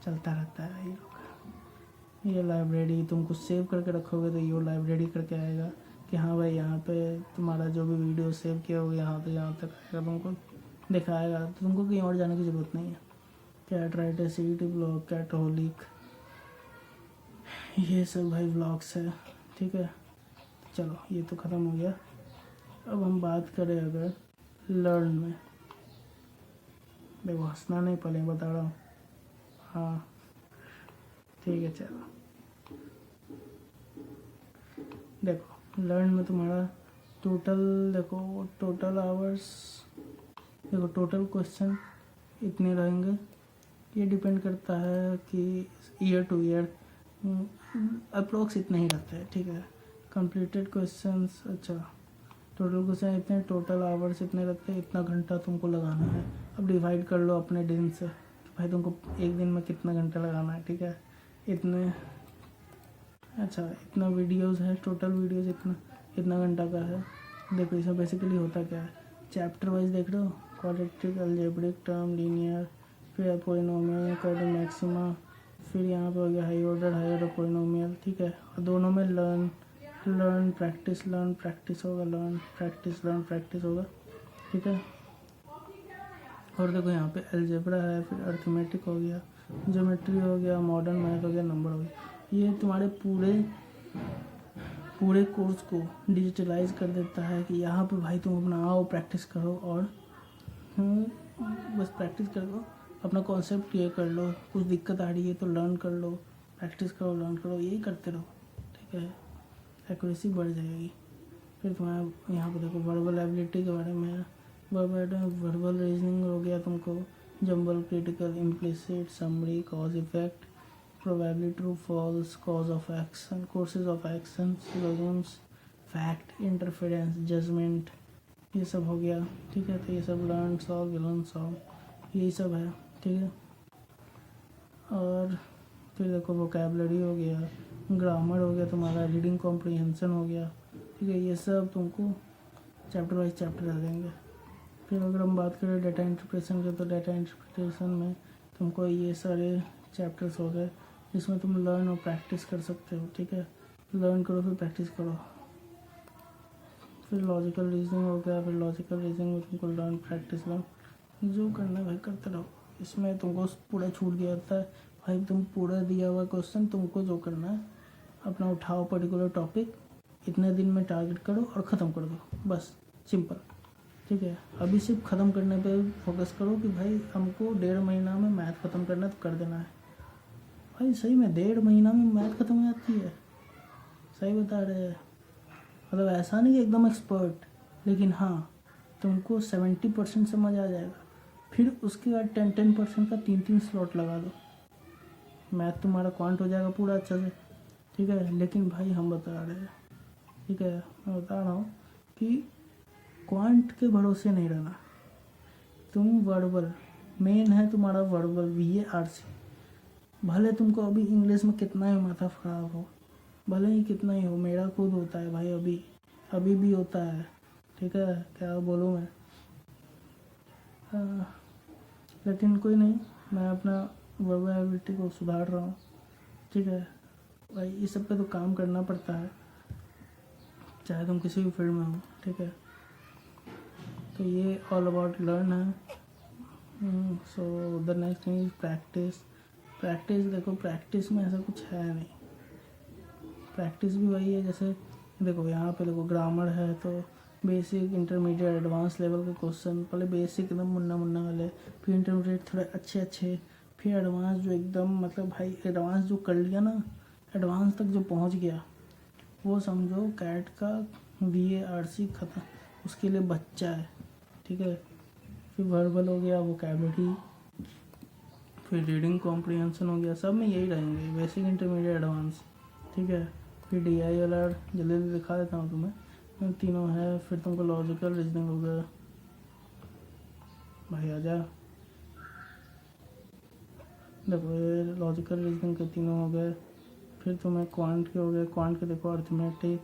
चलता रहता है ये लोग। ये लाइब्रेरी तुम कुछ सेव करके रखोगे तो ये लाइब्रेरी करके आएगा कि हाँ भाई यहाँ पे तुम्हारा जो भी वीडियो सेव किया होगा यहाँ तो यहाँ तक आएगा, तुमको दिखाएगा, तो तुमको कहीं और जाने की ज़रूरत नहीं है। कैट राइटर, CET ब्लॉग, कैटहोलिक, ये सब भाई व्लॉग्स है, ठीक है। चलो ये तो ख़त्म हो गया। अब हम बात करें अगर लर्न में, देखो हंसना नहीं, पहले बता रहा हूँ, हाँ ठीक है। चलो देखो लर्न में तुम्हारा टोटल आवर्स, देखो टोटल क्वेश्चन इतने रहेंगे। ये डिपेंड करता है कि ईयर टू ईयर अप्रोक्स इतना ही रहता है, ठीक है। कंप्लीटेड क्वेश्चंस, अच्छा टोटल क्वेश्चन इतने, टोटल आवर्स इतने रहते हैं, इतना घंटा तुमको लगाना है। अब डिवाइड कर लो अपने दिन से, भाई तुमको एक दिन में कितना घंटा लगाना है, ठीक है। इतने, अच्छा इतना वीडियोस है, टोटल वीडियोस इतना घंटा का है। देखो इसमें बेसिकली होता क्या है, चैप्टर वाइज देख रहे हो, क्वाड्रेटिक, अलजेब्रिक, टर्म, लीनियर, फिर पॉलिनोमियल, कॉर्डिंग मैक्सिमा, फिर यहाँ पे हो गया high order, high order polynomial, ठीक है। और दोनों में लर्न प्रैक्टिस होगा, लर्न प्रैक्टिस होगा, ठीक है। और देखो यहाँ पे अलजेब्रा है, फिर अर्थमेटिक हो गया, ज्योमेट्री हो गया, मॉडर्न मैथ हो गया, नंबर हो गया। ये तुम्हारे पूरे कोर्स को डिजिटलाइज कर देता है कि यहाँ पे भाई तुम अपना आओ, प्रैक्टिस करो, और बस प्रैक्टिस करो, अपना कॉन्सेप्ट क्लियर कर लो, कुछ दिक्कत आ रही है तो लर्न कर लो, प्रैक्टिस करो, लर्न करो, यही करते रहो, ठीक है। एक्यूरेसी बढ़ जाएगी। फिर तुम्हारा यहाँ पे देखो वर्बल एबिलिटी के बारे में, वर्बल रीजनिंग हो गया तुमको, jumble, critical, implicit, summary, cause effect, probably true false, cause of action, courses of action, syllogisms, fact, interference, judgement, ये सब हो गया, ठीक है। तो ये सब लर्न सॉल्व यही सब है, ठीक है। और फिर देखो वोकैबलरी हो गया, ग्रामर हो गया, तुम्हारा रीडिंग कॉम्प्रिहेंशन हो गया, ठीक है। ये सब तुमको चैप्टर वाइज चैप्टर आ जाएंगे। फिर अगर हम बात करें डाटा इंटरप्रिटेशन के, तो डाटा इंटरप्रिटेशन में तुमको ये सारे चैप्टर्स हो गए जिसमें तुम लर्न और प्रैक्टिस कर सकते हो, ठीक है। लर्न करो फिर प्रैक्टिस करो। फिर लॉजिकल रीजनिंग हो गया, फिर लॉजिकल रीजनिंग में तुमको लर्न प्रैक्टिस लर्न जो करना है भाई करते रहो। इसमें तुमको पूरा छूट गया होता है भाई, तुम पूरा दिया हुआ क्वेश्चन तुमको जो करना है अपना उठाओ पर्टिकुलर टॉपिक, इतने दिन में टारगेट करो और ख़त्म कर दो, बस सिंपल, ठीक है। अभी सिर्फ ख़त्म करने पे फोकस करो कि भाई हमको 1.5 महीना में मैथ ख़त्म करना है तो कर देना है। भाई सही में 1.5 महीना में मैथ ख़त्म हो जाती है, सही बता रहे हैं। मतलब ऐसा नहीं कि एकदम एक्सपर्ट, लेकिन हाँ तुमको 70% समझ आ जाएगा। फिर उसके बाद 10% का 3 स्लॉट लगा दो, मैथ तुम्हारा क्वांट हो जाएगा पूरा अच्छा से, ठीक है। लेकिन भाई हम बता रहे हैं, ठीक है, मैं बता रहा हूँ कि क्वांट के भरोसे नहीं रहना। तुम वर्बल मेन है तुम्हारा, वर्बल VARC। भले तुमको अभी इंग्लिश में कितना ही माथा खराब हो, भले ही कितना ही हो, मेरा खुद होता है भाई, अभी भी होता है, ठीक है। क्या बोलूँ मैं, लेकिन कोई नहीं, मैं अपना वर्बलिटी को सुधार रहा हूँ, ठीक है भाई। इस सब पे तो काम करना पड़ता है, चाहे तुम किसी भी फील्ड में हो, ठीक है। तो ये ऑल अबाउट लर्न है। So the next thing is practice. Practice देखो, प्रैक्टिस में ऐसा कुछ है नहीं, प्रैक्टिस भी वही है जैसे देखो यहाँ पे देखो ग्रामर है तो बेसिक इंटरमीडिएट एडवांस लेवल के क्वेश्चन, पहले बेसिक एकदम मुन्ना मुन्ना वाले, फिर इंटरमीडिएट थोड़े अच्छे अच्छे, फिर एडवांस जो एकदम मतलब भाई एडवांस जो कर लिया ना, एडवांस तक जो पहुँच गया वो समझो कैट का VARC खत्म, उसके लिए बच्चा है, ठीक है। फिर वर्बल हो गया, वोकैबलरी, फिर रीडिंग कॉम्प्रिहेंशन हो गया, सब में यही रहेंगे, बेसिक इंटरमीडिएट एडवांस, ठीक है। फिर DILR जल्दी जल्दी दिखा देता हूँ तुम्हें, तीनों है। फिर तुमको लॉजिकल रीजनिंग हो गया, भाई आजा, देखो ये लॉजिकल रीजनिंग के तीनों हो गए। फिर तुम्हें क्वांट के हो गए, क्वांट के देखो अर्थमेटिक,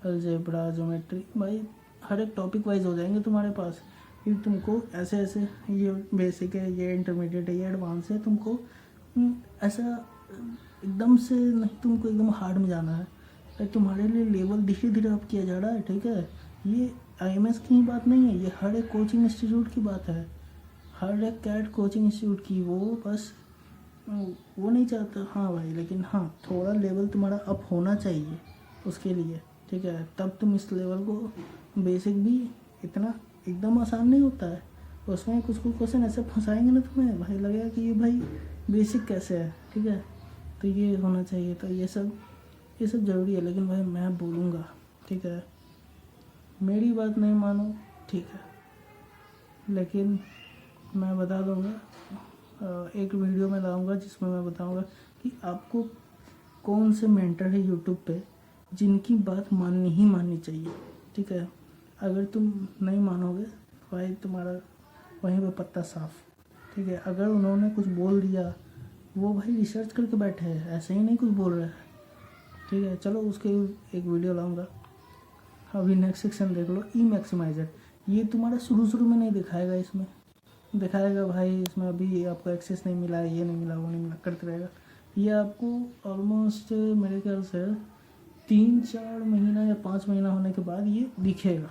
अलजेब्रा, ज्योमेट्री, भाई हर एक टॉपिक वाइज हो जाएंगे तुम्हारे पास। फिर तुमको ऐसे ऐसे ये बेसिक है, ये इंटरमीडिएट है, ये एडवांस है, तुमको ऐसा एकदम से नहीं, तुमको एकदम हार्ड में जाना है। तुम्हारे लिए लेवल धीरे धीरे अप किया जा रहा है, ठीक है। ये IMS की ही बात नहीं है, ये हर एक कोचिंग इंस्टीट्यूट की बात है, हर एक कैट कोचिंग इंस्टीट्यूट की। वो बस वो नहीं चाहता, हाँ भाई, लेकिन हाँ थोड़ा लेवल तुम्हारा अप होना चाहिए उसके लिए, ठीक है। तब तुम इस लेवल को, बेसिक भी इतना एकदम आसान नहीं होता है, उसमें कुछ कुछ क्वेश्चन ऐसे फंसाएंगे ना तुम्हें, भाई लगेगा कि ये भाई बेसिक कैसे है, ठीक है। तो ये होना चाहिए, तो ये सब ज़रूरी है। लेकिन भाई मैं बोलूँगा, ठीक है, मेरी बात नहीं मानो, ठीक है, लेकिन मैं बता दूँगा, एक वीडियो में लाऊंगा जिसमें मैं बताऊँगा कि आपको कौन से मेंटर है यूट्यूब पे जिनकी बात माननी ही माननी चाहिए, ठीक है। अगर तुम नहीं मानोगे भाई तुम्हारा वहीं पे पत्ता साफ, ठीक है। अगर उन्होंने कुछ बोल दिया, वो भाई रिसर्च करके बैठे हैं, ऐसे ही नहीं कुछ बोल रहे हैं, ठीक है। चलो उसके एक वीडियो लाऊंगा। अभी नेक्स्ट सेक्शन देख लो, E-मैक्सिमाइज़र। ये तुम्हारा शुरू में नहीं दिखाएगा, इसमें दिखाएगा भाई इसमें अभी आपको एक्सेस नहीं मिला है, ये नहीं मिला, वो नहीं मिला, करते रहेगा। ये आपको ऑलमोस्ट मेरे ख्याल से 3-4 महीना या 5 महीना होने के बाद ये दिखेगा,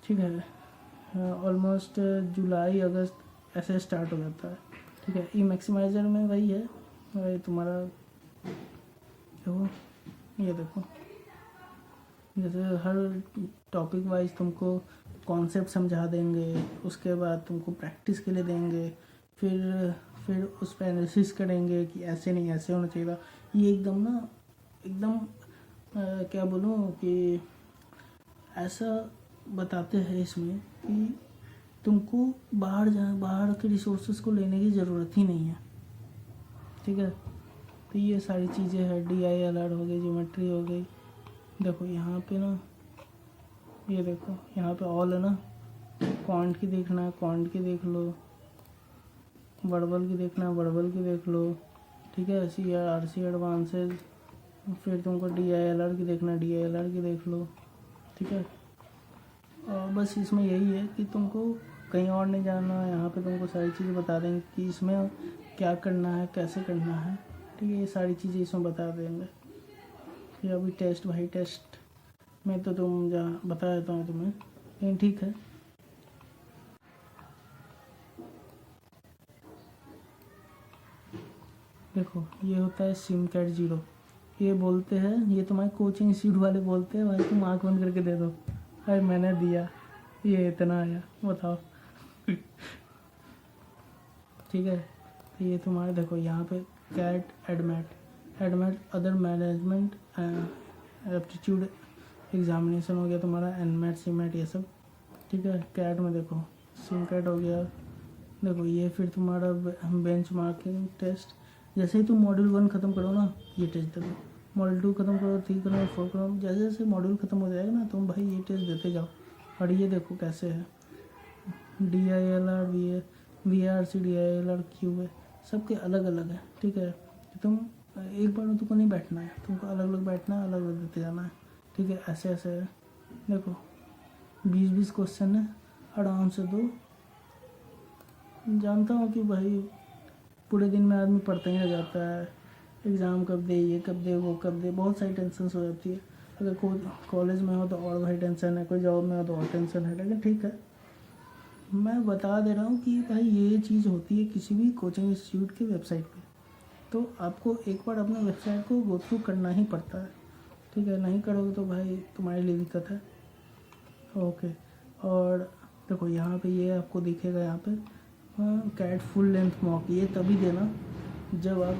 ठीक है। ऑलमोस्ट जुलाई अगस्त ऐसे स्टार्ट हो जाता है, ठीक है। E-मैक्सिमाइज़र में वही है भाई तुम्हारा, देखो ये देखो, जैसे हर टॉपिक वाइज तुमको कॉन्सेप्ट समझा देंगे, उसके बाद तुमको प्रैक्टिस के लिए देंगे, फिर उस पर एनालिसिस करेंगे कि ऐसे नहीं ऐसे होना चाहिए था। ये एकदम ना एकदम क्या बोलूँ कि ऐसा बताते हैं इसमें कि तुमको बाहर के रिसोर्सेज को लेने की ज़रूरत ही नहीं है, ठीक है। तो ये सारी चीज़ें हैं, DILR हो गई, ज्योमेट्री हो गई। देखो यहाँ पे ना, ये देखो यहाँ पे ऑल है ना, क्वांट की देखना है, क्वांट की देख लो, वर्बल की देखना है वर्बल की देख लो, ठीक है। CRC एडवांसेज, फिर तुमको DILR की देखना है DILR की देख लो, ठीक है। और बस इसमें यही है कि तुमको कहीं और नहीं जाना है, यहाँ पे तुमको सारी चीज़ें बता देंगे कि इसमें क्या करना है कैसे करना है, ठीक है। ये सारी चीज़ें इसमें बता देंगे। ये अभी टेस्ट भाई टेस्ट में तो तुम जहाँ बता देता हूँ तुम्हें, लेकिन ठीक है। देखो ये होता है SIMCAT 0, ये बोलते हैं, ये तुम्हारे कोचिंग इंस्टीट्यूट वाले बोलते हैं भाई तुम आँख बंद करके दे दो, भाई मैंने दिया ये इतना आया बताओ ठीक है। तो ये तुम्हारे देखो यहाँ पे CAT and MAT other management aptitude examination हो गया तुम्हारा, एनमेट सीमेट ये सब, ठीक है। कैट में देखो SIMCAT हो गया, देखो ये फिर तुम्हारा बेंच मार्किंग टेस्ट, जैसे ही तुम मॉड्यूल 1 ख़त्म करो ना ये टेस्ट दे दो, मॉड्यूल 2 ख़त्म करो, 3 करो, 4 करो, जैसे जैसे मॉड्यूल ख़त्म हो जाएगा ना तुम भाई ये टेस्ट देते जाओ। और ये देखो कैसे है DILR VRC DILR क्यू है, सबके अलग अलग है, ठीक है। तुम एक बार में तुमको नहीं बैठना है, तुमको अलग अलग बैठना है, अलग अलग देते जाना है, ठीक है। ऐसे ऐसे है देखो 20-20 क्वेश्चन है, आराम से दो। जानता हूँ कि भाई पूरे दिन में आदमी पढ़ता ही रह जाता है, एग्ज़ाम कब दे, ये कब दे, वो कब दे, बहुत सारी टेंशन हो जाती है। अगर कोई कॉलेज में हो तो और भाई टेंशन है, कोई जॉब में हो तो और टेंशन है, लेकिन ठीक है मैं बता दे रहा हूँ कि भाई ये चीज़ होती है किसी भी कोचिंग इंस्टीट्यूट की वेबसाइट पे, तो आपको एक बार अपने वेबसाइट को गो थ्रू करना ही पड़ता है, ठीक है। नहीं करोगे तो भाई तुम्हारे लिए दिक्कत है, ओके। और देखो यहाँ पे ये आपको दिखेगा यहाँ पे कैट फुल लेंथ मॉक, ये तभी देना जब आप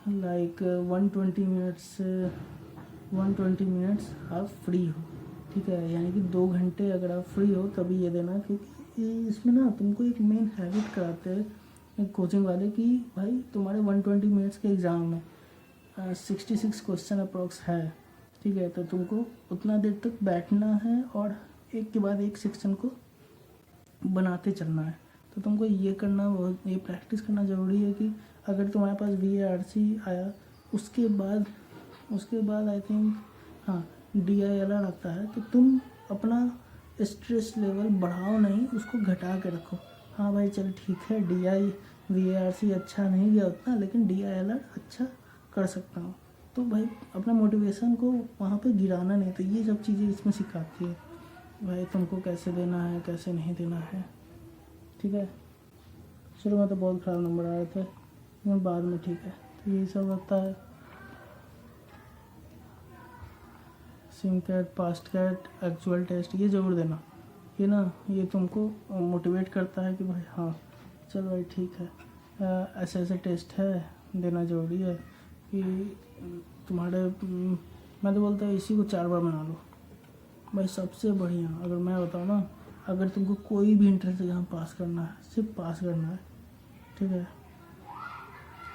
लाइक 120 मिनट्स आप फ्री हो, ठीक है। यानी कि 2 घंटे अगर आप फ्री हो तभी ये देना, क्योंकि इसमें ना तुमको एक मेन हैबिट कराते हैं कोचिंग वाले कि भाई तुम्हारे 120 मिनट्स के एग्ज़ाम में 66 क्वेश्चन अप्रॉक्स है, ठीक है। तो तुमको उतना देर तक बैठना है और एक के बाद एक सेक्शन को बनाते चलना है। तो तुमको ये करना बहुत, ये प्रैक्टिस करना ज़रूरी है कि अगर तुम्हारे पास VARC आया उसके बाद आई थिंक हाँ DILR आता है, तो तुम अपना स्ट्रेस लेवल बढ़ाओ नहीं, उसको घटा के रखो। हाँ भाई चल ठीक है VARC अच्छा नहीं गया उतना, लेकिन DILR अच्छा कर सकता हूँ, तो भाई अपना मोटिवेशन को वहाँ पे गिराना नहीं। तो ये सब चीज़ें इसमें सिखाती है भाई तुमको कैसे देना है कैसे नहीं देना है, ठीक है। शुरू में तो बहुत ख़राब नंबर आ रहे थे, लेकिन बाद में ठीक है। तो यही सब होता है। SIMCAT past CAT actual test ये ज़रूर देना, ये ना ये तुमको मोटिवेट करता है कि भाई हाँ चल भाई ठीक है, ऐसे ऐसे टेस्ट है देना ज़रूरी है कि तुम्हारे मैं तो बोलता हूँ इसी को 4 बार बना लो भाई, सबसे बढ़िया। अगर मैं बताऊँ ना, अगर तुमको कोई भी इंट्रेंस एग्जाम पास करना है, सिर्फ पास करना है, ठीक है,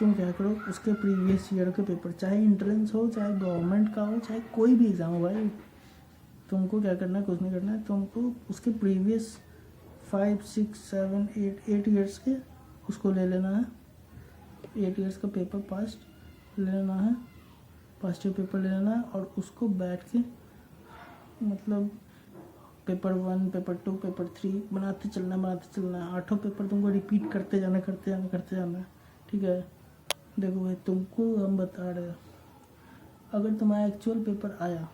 तुम क्या करो उसके प्रीवियस ईयर के पेपर, चाहे इंट्रेंस हो चाहे गवर्नमेंट का हो चाहे कोई भी एग्ज़ाम हो भाई, तुमको क्या करना है, कुछ नहीं करना है, तुमको उसके प्रीवियस 5, 6, 7, 8 ईयर्स के उसको ले लेना है, 8 ईयर्स का पेपर पास्ट ले लेना है, पास्ट ईयर पेपर ले लेना है, और उसको बैठ के मतलब पेपर 1, पेपर 2, पेपर 3 बनाते चलना है। 8 पेपर तुमको रिपीट करते जाना है, ठीक है। देखो भाई तुमको हम बता रहे हैं, अगर तुम्हारा एक्चुअल पेपर आया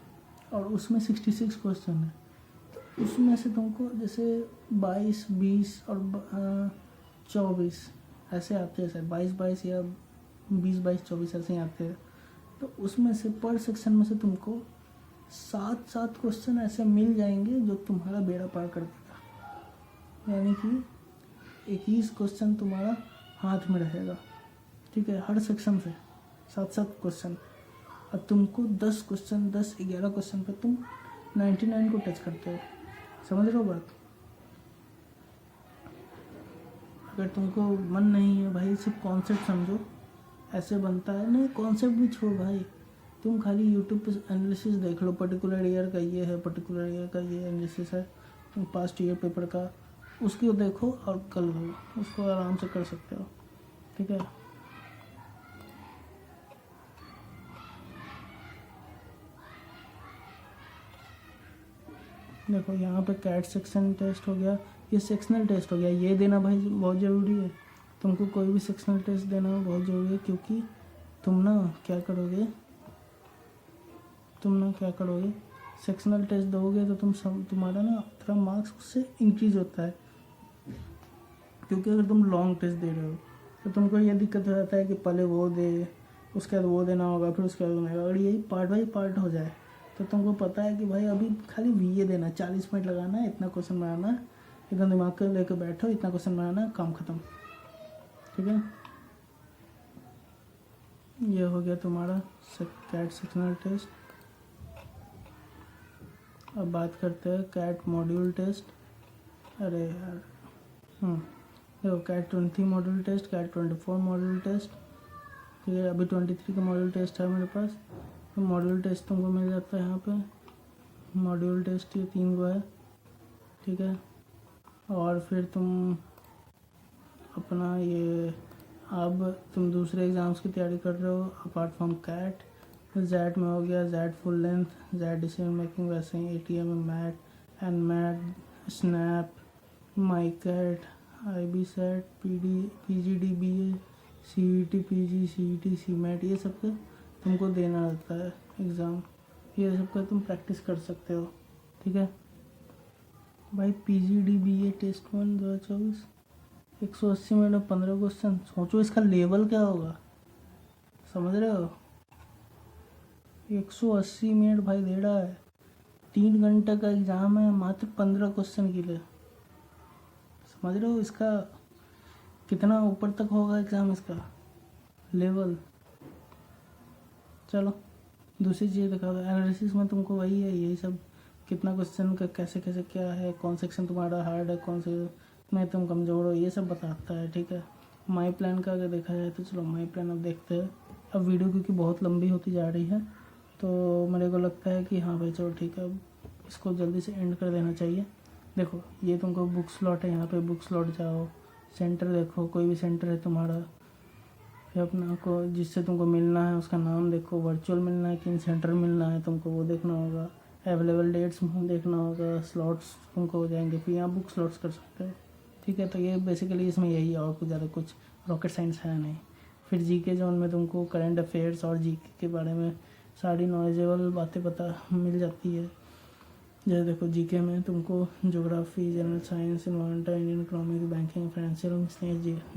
और उसमें 66 क्वेश्चन है, तो उसमें से तुमको जैसे 22, 20 और 24 ऐसे आते हैं, सर 22 या 20, 24 ऐसे ही आते हैं। तो उसमें से पर सेक्शन में से तुमको 7 क्वेश्चन ऐसे मिल जाएंगे जो तुम्हारा बेड़ा पार कर देगा, यानी कि 21 क्वेश्चन तुम्हारा हाथ में रहेगा, ठीक है। हर सेक्शन से 7 क्वेश्चन, और तुमको 10 क्वेश्चन 11 क्वेश्चन पे तुम 99 को टच करते हो, समझ रहे हो बात। अगर तुमको मन नहीं है भाई सिर्फ कॉन्सेप्ट समझो, ऐसे बनता है नहीं, कॉन्सेप्ट भी छोड़ भाई, तुम खाली यूट्यूब पे एनालिसिस देख लो, पर्टिकुलर ईयर का ये है, पर्टिकुलर ईयर का ये एनालिसिस है, पास्ट ईयर पेपर का, उसको देखो और कर लो, उसको आराम से कर सकते हो, ठीक है। देखो यहाँ पे कैट सेक्शन टेस्ट हो गया, ये सेक्शनल टेस्ट हो गया, ये देना भाई बहुत ज़रूरी है। तुमको कोई भी सेक्शनल टेस्ट देना बहुत ज़रूरी है, क्योंकि तुम ना क्या करोगे, सेक्शनल टेस्ट दोगे तो तुम्हारा ना थोड़ा मार्क्स उससे इंक्रीज होता है। क्योंकि अगर तुम लॉन्ग टेस्ट दे रहे हो तो तुमको ये दिक्कत हो जाता है कि पहले वो दे, उसके बाद वो देना होगा, फिर उसके बाद बनेगा। अगर यही पार्ट बाई पार्ट हो जाए तो तुमको पता है कि भाई अभी खाली VA देना, 40 मिनट लगाना है, इतना क्वेश्चन बनाना है, इतना दिमाग के लेकर बैठो, इतना क्वेश्चन बनाना है, काम खत्म, ठीक है। ये हो गया तुम्हारा कैट सेक्शनल टेस्ट। अब बात करते हैं कैट मॉड्यूल टेस्ट। अरे यार, देखो CAT 20 module test, CAT 24 module test, ठीक है। अभी 23 का मॉड्यूल टेस्ट है मेरे पास, तो मॉड्यूल टेस्ट तुमको मिल जाता है यहाँ पे। मॉड्यूल टेस्ट ये 3 गो है, ठीक है। और फिर तुम अपना ये, अब तुम दूसरे एग्ज़ाम्स की तैयारी कर रहे हो अपार्ट फ्रॉम कैट। जैट में हो गया XAT full length, XAT decision making, वैसे ही ATM में MAT, and MAT, SNAP, my CAT, IB SAT, PGD BA, CET PG, CET CMAT, ये सब का तुमको देना रहता है एग्ज़ाम। ये सब का तुम प्रैक्टिस कर सकते हो, ठीक है भाई। PGD BA टेस्ट 1 2024, 180 मिनट में 15 क्वेश्चन। सोचो इसका लेवल क्या होगा, समझ रहे हो। 180 मिनट भाई दे रहा है, 3 घंटे का एग्ज़ाम है, मात्र 15 क्वेश्चन के लिए। समझ रहे हो इसका कितना ऊपर तक होगा एग्ज़ाम, इसका लेवल। चलो दूसरी चीज़ दिखा दो। एनालिसिस में तुमको वही है, यही सब, कितना क्वेश्चन का कैसे कैसे क्या है, कौन सेक्शन तुम्हारा हार्ड है, कौन से में तुम कमज़ोर हो, ये सब बताता है, ठीक है। माई प्लान का अगर देखा जाए तो चलो माई प्लान अब देखते हैं। अब वीडियो क्योंकि बहुत लंबी होती जा रही है तो मेरे को लगता है कि हाँ भाई चलो ठीक है, अब इसको जल्दी से एंड कर देना चाहिए। देखो ये तुमको बुक स्लॉट है, यहाँ पे बुक स्लॉट जाओ, सेंटर देखो, कोई भी सेंटर है तुम्हारा, फिर अपना को जिससे तुमको मिलना है उसका नाम देखो, वर्चुअल मिलना है कि इन सेंटर मिलना है तुमको, वो देखना होगा। अवेलेबल डेट्स देखना होगा, स्लॉट्स तुमको हो जाएंगे, फिर यहाँ बुक स्लॉट्स कर सकते हो, ठीक है। तो ये बेसिकली इसमें यही है, और कुछ ज़्यादा कुछ रॉकेट साइंस है नहीं। फिर जीके जोन में तुमको करंट अफेयर्स और जीके के बारे में सारी नॉलेजेबल बातें पता मिल जाती है। जैसे देखो जीके में तुमको geography, general science, environmental, Indian economic, banking, financial,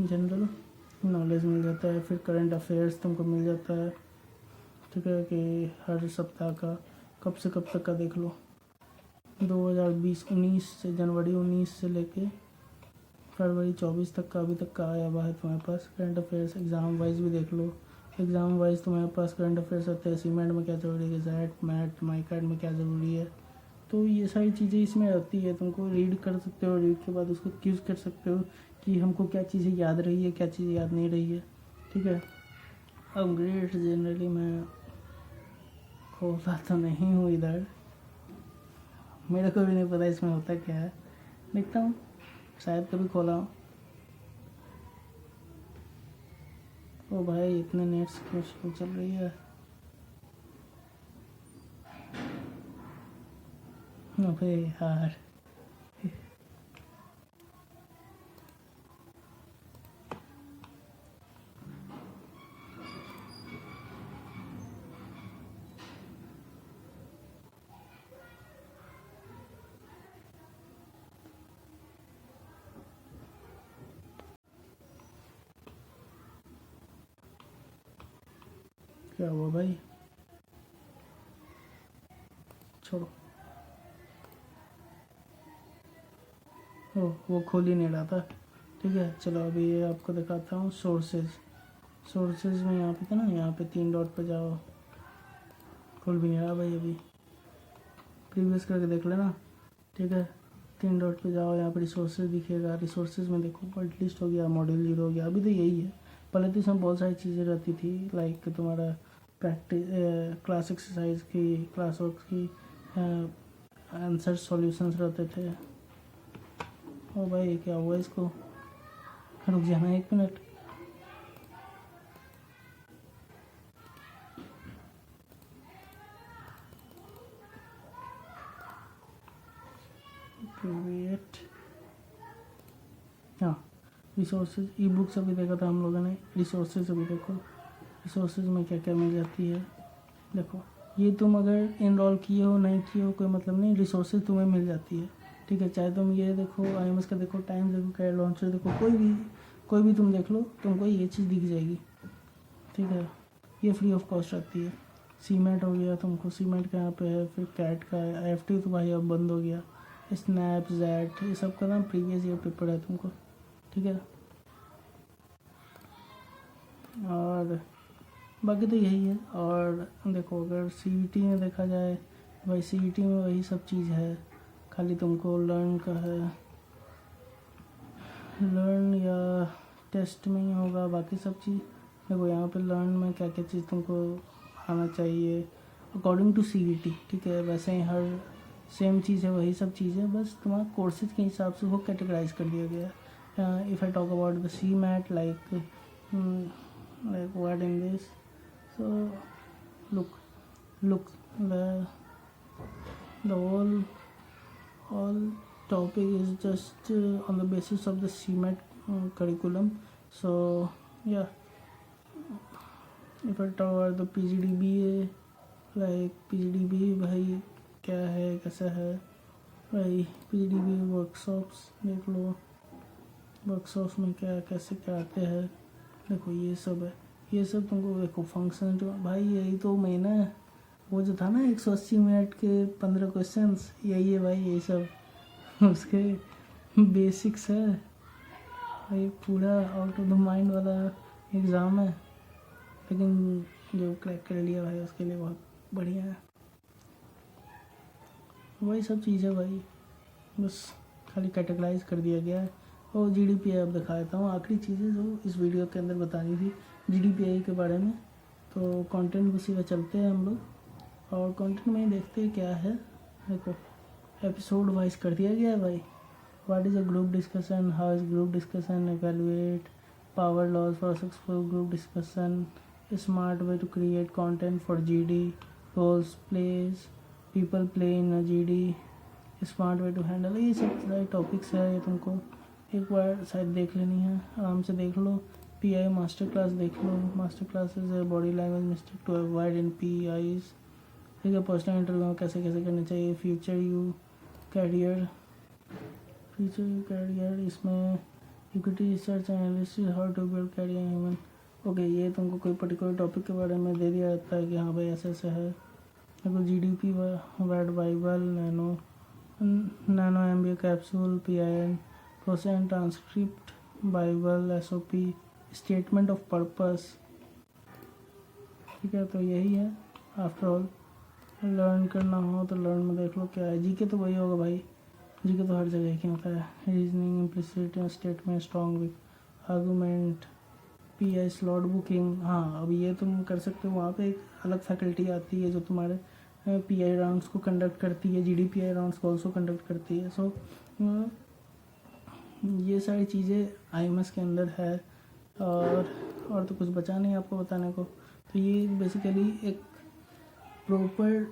general knowledge मिल जाता है। फिर करंट अफेयर्स तुमको मिल जाता है, ठीक है, कि हर सप्ताह का कब से कब तक का देख लो, 2019 से, जनवरी 19 से लेके फरवरी 24 तक का अभी तक का आया हुआ है तुम्हारे पास करंट अफेयर्स। एग्ज़ाम वाइज भी देख लो, एग्ज़ाम वाइज तुम्हारे पास करंट अफेयर्स आते हैं, सीमेंट में क्या ज़रूरी है, जैट मैट माई कैट में क्या ज़रूरी है, तो ये सारी चीज़ें इसमें आती है। तुमको रीड कर सकते हो, रीड के बाद उसको क्यूज कर सकते हो कि हमको क्या चीज़ें याद रही है, क्या चीज़ें याद नहीं रही है, ठीक है। अपग्रेड जनरली मैं खोलता तो नहीं हूँ इधर, मेरे को भी नहीं पता इसमें होता क्या है, देखता हूँ, शायद कभी खोला हूँ। ओ भाई इतने नेट्स क्यों स्लो चल रही है, अबे यार। क्या हुआ भाई, छोड़ो। ओ वो खोल ही नहीं रहा था, ठीक है। चलो अभी ये आपको दिखाता हूँ सोर्सेज। सोर्सेज में यहाँ पे था ना, यहाँ पे 3 डॉट पे जाओ, खोल भी नहीं रहा भाई, अभी प्रीवियस करके देख लेना, ठीक है। 3 डॉट पे जाओ, यहाँ पे रिसोर्सेज दिखेगा, रिसोर्सेज में देखो वर्ड लिस्ट हो गया, मॉड्यूल 0 हो गया। अभी तो यही है, पहले तो इसमें बहुत सारी चीज़ें रहती थी, लाइक तुम्हारा प्रैक्टिस, क्लास एक्सरसाइज की, क्लास वर्क की, आंसर सॉल्यूशंस रहते थे, ओ भाई क्या हुआ इसको, रुक जाना 1 मिनट। वेट, हाँ रिसोर्सेज, ई बुक्स अभी देखा था हम लोगों ने, रिसोर्सेज अभी देखो रिसोर्सेज में क्या क्या मिल जाती है। देखो ये तुम अगर इनरोल किए हो नहीं किए हो कोई मतलब नहीं, रिसोर्सेज तुम्हें मिल जाती है, ठीक है। चाहे तुम ये देखो IMS का देखो, टाइम देखो, कैड लॉन्चर देखो, कोई भी तुम देख लो, तुमको ये चीज़ दिख जाएगी, ठीक है। ये फ्री ऑफ कॉस्ट आती है। सीमेंट हो गया, तुमको सीमेंट का यहाँ पे है, फिर कैट का है, FT तो भाई अब बंद हो गया, स्नैपचैट, ये सब का ना प्रीवियस ईयर पेपर है तुमको, ठीक है। और बाकी तो यही है। और देखो अगर CVT में देखा जाए, भाई CVT में वही सब चीज़ है, खाली तुमको लर्न का है, लर्न या टेस्ट में ही होगा बाकी सब चीज़। देखो यहाँ पे लर्न में क्या क्या चीज़ तुमको आना चाहिए अकॉर्डिंग टू CVT, ठीक है। वैसे ही हर सेम चीज़ है, वही सब चीज़ है, बस तुम्हारा कोर्सेज के हिसाब से वो कैटेगराइज कर दिया गया है। If I talk about the CMAT like what in this, so look the all topic is just on the basis of the CMAT curriculum. So yeah, if I talk about the PGDBA, like PGDBA भाई क्या है कैसा है भाई, PGDBA वर्कशॉप्स देख लो, वर्कशॉप्स में क्या कैसे क्या आते हैं, देखो ये सब है, ये सब तुमको देखो फंक्शन जो भाई यही तो मेन है, वो जो था ना 180 मिनट के 15 क्वेश्चंस, यही है भाई, यही सब उसके बेसिक्स है भाई, पूरा आउट ऑफ द माइंड वाला एग्ज़ाम है, लेकिन जो क्रैक कर लिया भाई उसके लिए बहुत बढ़िया है। वही सब चीज़ है भाई, बस खाली कैटेगराइज कर दिया गया है। और GDPI अब दिखा देता हूँ, आखिरी चीज़ें जो इस वीडियो के अंदर बतानी थी GDPI के बारे में। तो कंटेंट उसी का चलते हैं हम लोग, और कंटेंट में ही देखते हैं क्या है। देखो एपिसोड वाइज कर दिया गया है भाई। What is a group discussion, how is group discussion evaluate, power laws for successful group discussion, smart way to create content for GD, roles plays, people play in a GD, smart way to handle, ये सब सारे टॉपिक्स है, ये तुमको एक बार शायद देख लेनी है, आराम से देख लो। PI मास्टर क्लास देख लो, master class is body language mistake to avoid in PIs, ठीक है। पर्सनल इंटरव्यू में कैसे कैसे करना चाहिए, फ्यूचर यू कैरियर, इसमें equity research analysis, how to build career human, okay. ये तुमको कोई पर्टिकुलर टॉपिक के बारे में दे दिया जाता है कि हाँ भाई ऐसे ऐसे है। देखो GDP, word Bible, nano MBA capsule, PIN process and transcript, Bible, SOP, statement of purpose, ठीक है। तो यही है आफ्टर ऑल, लर्न करना हो तो लर्न में देख लो क्या है। GK तो वही होगा भाई, GK तो हर जगह क्या होता है, reasoning, implicit statement, strong weak argument, PI slot booking, हाँ अब ये तुम कर सकते हो। वहाँ पे एक अलग फैकल्टी आती है जो तुम्हारे PI राउंड्स को कंडक्ट करती है, GDPI राउंड्स को ऑल्सो कंडक्ट करती है। सो ये सारी चीज़ें IMS के अंदर है, और तो कुछ बचा नहीं आपको बताने को। तो ये बेसिकली एक प्रॉपर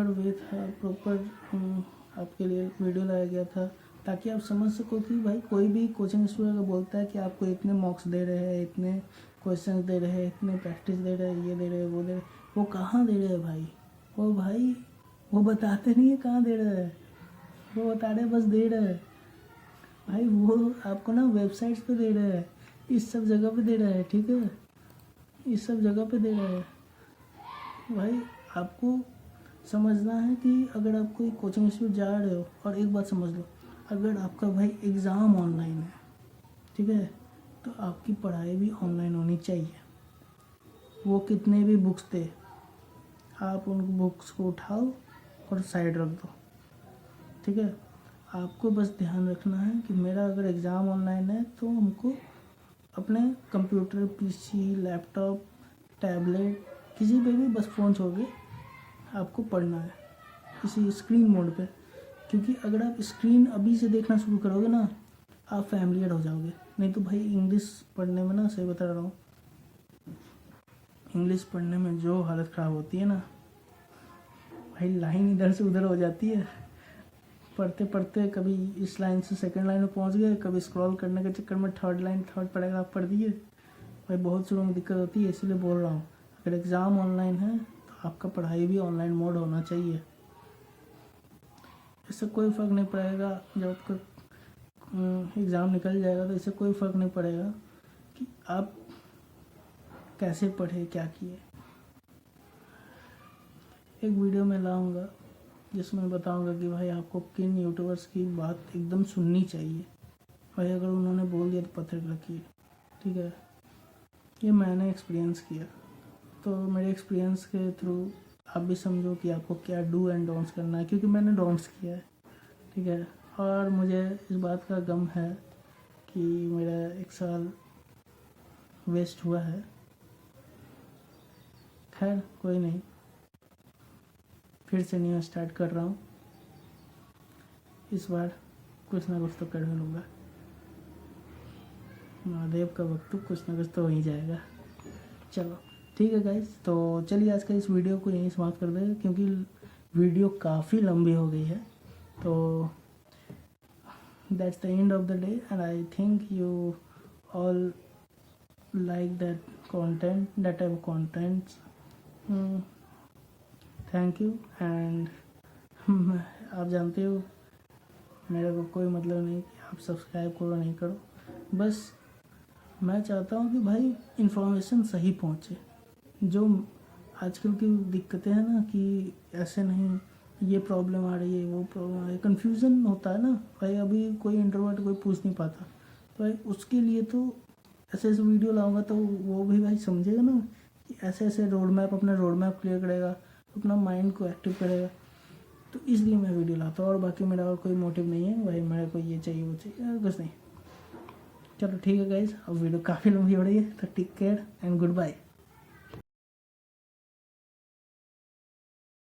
वे था, प्रॉपर आपके लिए वीडियो लाया गया था ताकि आप समझ सको कि भाई कोई भी कोचिंग स्टूडेंट अगर बोलता है कि आपको इतने मॉक्स दे रहे हैं, इतने क्वेश्चन दे रहे हैं, इतने प्रैक्टिस दे रहे हैं, ये दे रहे हैं, वो दे रहे हैं, वो कहाँ दे रहे हैं भाई, वो बताते नहीं है कहाँ दे रहे हैं, वो बता रहे बस दे रहे हैं भाई, वो आपको ना वेबसाइट्स पे दे रहे हैं, इस सब जगह पे दे रहे हैं, ठीक है, इस सब जगह पे दे रहे हैं भाई। आपको समझना है कि अगर आप कोई कोचिंग इंस्टीट्यूट जा रहे हो, और एक बात समझ लो, अगर आपका भाई एग्ज़ाम ऑनलाइन है, ठीक है, तो आपकी पढ़ाई भी ऑनलाइन होनी चाहिए। वो कितने भी बुक्स दे, आप उन बुक्स को उठाओ और साइड रख दो, ठीक है। आपको बस ध्यान रखना है कि मेरा अगर एग्ज़ाम ऑनलाइन है तो हमको अपने कंप्यूटर, PC, लैपटॉप, टैबलेट, किसी पे भी बस फ़ोन छोड़ के आपको पढ़ना है, किसी स्क्रीन मोड पे, क्योंकि अगर आप स्क्रीन अभी से देखना शुरू करोगे ना, आप फैमिलियर हो जाओगे। नहीं तो भाई इंग्लिश पढ़ने में ना, सही बता रहा हूँ, इंग्लिश पढ़ने में जो हालत ख़राब होती है ना भाई, लाइन इधर से उधर हो जाती है। पढ़ते पढ़ते कभी इस लाइन से सेकंड लाइन में पहुंच गए, कभी स्क्रॉल करने के चक्कर में थर्ड पैराग्राफ पढ़ दिए। भाई बहुत शुरू में दिक्कत होती है, इसीलिए बोल रहा हूँ अगर एग्ज़ाम ऑनलाइन है तो आपका पढ़ाई भी ऑनलाइन मोड होना चाहिए। इससे कोई फ़र्क नहीं पड़ेगा, जब आपका एग्ज़ाम निकल जाएगा तो इससे कोई फ़र्क नहीं पड़ेगा कि आप कैसे पढ़े, क्या किए। एक वीडियो में लाऊंगा जिसमें बताऊंगा कि भाई आपको किन यूट्यूबर्स की बात एकदम सुननी चाहिए। भाई अगर उन्होंने बोल दिया तो पत्थर रखिए, ठीक है। ये मैंने एक्सपीरियंस किया, तो मेरे एक्सपीरियंस के थ्रू आप भी समझो कि आपको क्या डू एंड डोंट्स करना है, क्योंकि मैंने डोंट्स किया है, ठीक है। और मुझे इस बात का गम है कि मेरा 1 साल वेस्ट हुआ है। खैर कोई नहीं, फिर से न्यू स्टार्ट कर रहा हूँ। इस बार कुछ ना कुछ तो कर लूँगा। महादेव का वक्त तो कुछ ना कुछ तो हो ही जाएगा। चलो ठीक है गाइस, तो चलिए आज का इस वीडियो को यहीं समाप्त कर दें, क्योंकि वीडियो काफ़ी लंबी हो गई है। तो that's the end of the day and I think you all like that content, that type of contents. Thank you. And आप जानते हो मेरे को कोई मतलब नहीं कि आप सब्सक्राइब करो नहीं करो, बस मैं चाहता हूँ कि भाई इन्फॉर्मेशन सही पहुँचे। जो आजकल की दिक्कतें हैं ना कि ऐसे नहीं, ये प्रॉब्लम आ रही है, वो प्रॉब्लम आ रही है, कन्फ्यूज़न होता है ना भाई। अभी कोई इंट्रोवर्ट कोई पूछ नहीं पाता, तो भाई उसके लिए तो ऐसे ऐसे वीडियो लाऊंगा तो वो भी भाई समझेगा ना कि ऐसे ऐसे रोड मैप, अपना रोड मैप क्लियर करेगा, अपना माइंड को एक्टिव करेगा। तो इसलिए मैं वीडियो लाता हूँ, और बाकी मेरा और कोई मोटिव नहीं है भाई मेरे को ये चाहिए वो चाहिए, कुछ नहीं। चलो ठीक है गाइज, अब वीडियो काफ़ी लंबी हो रही है, तो take care and good bye.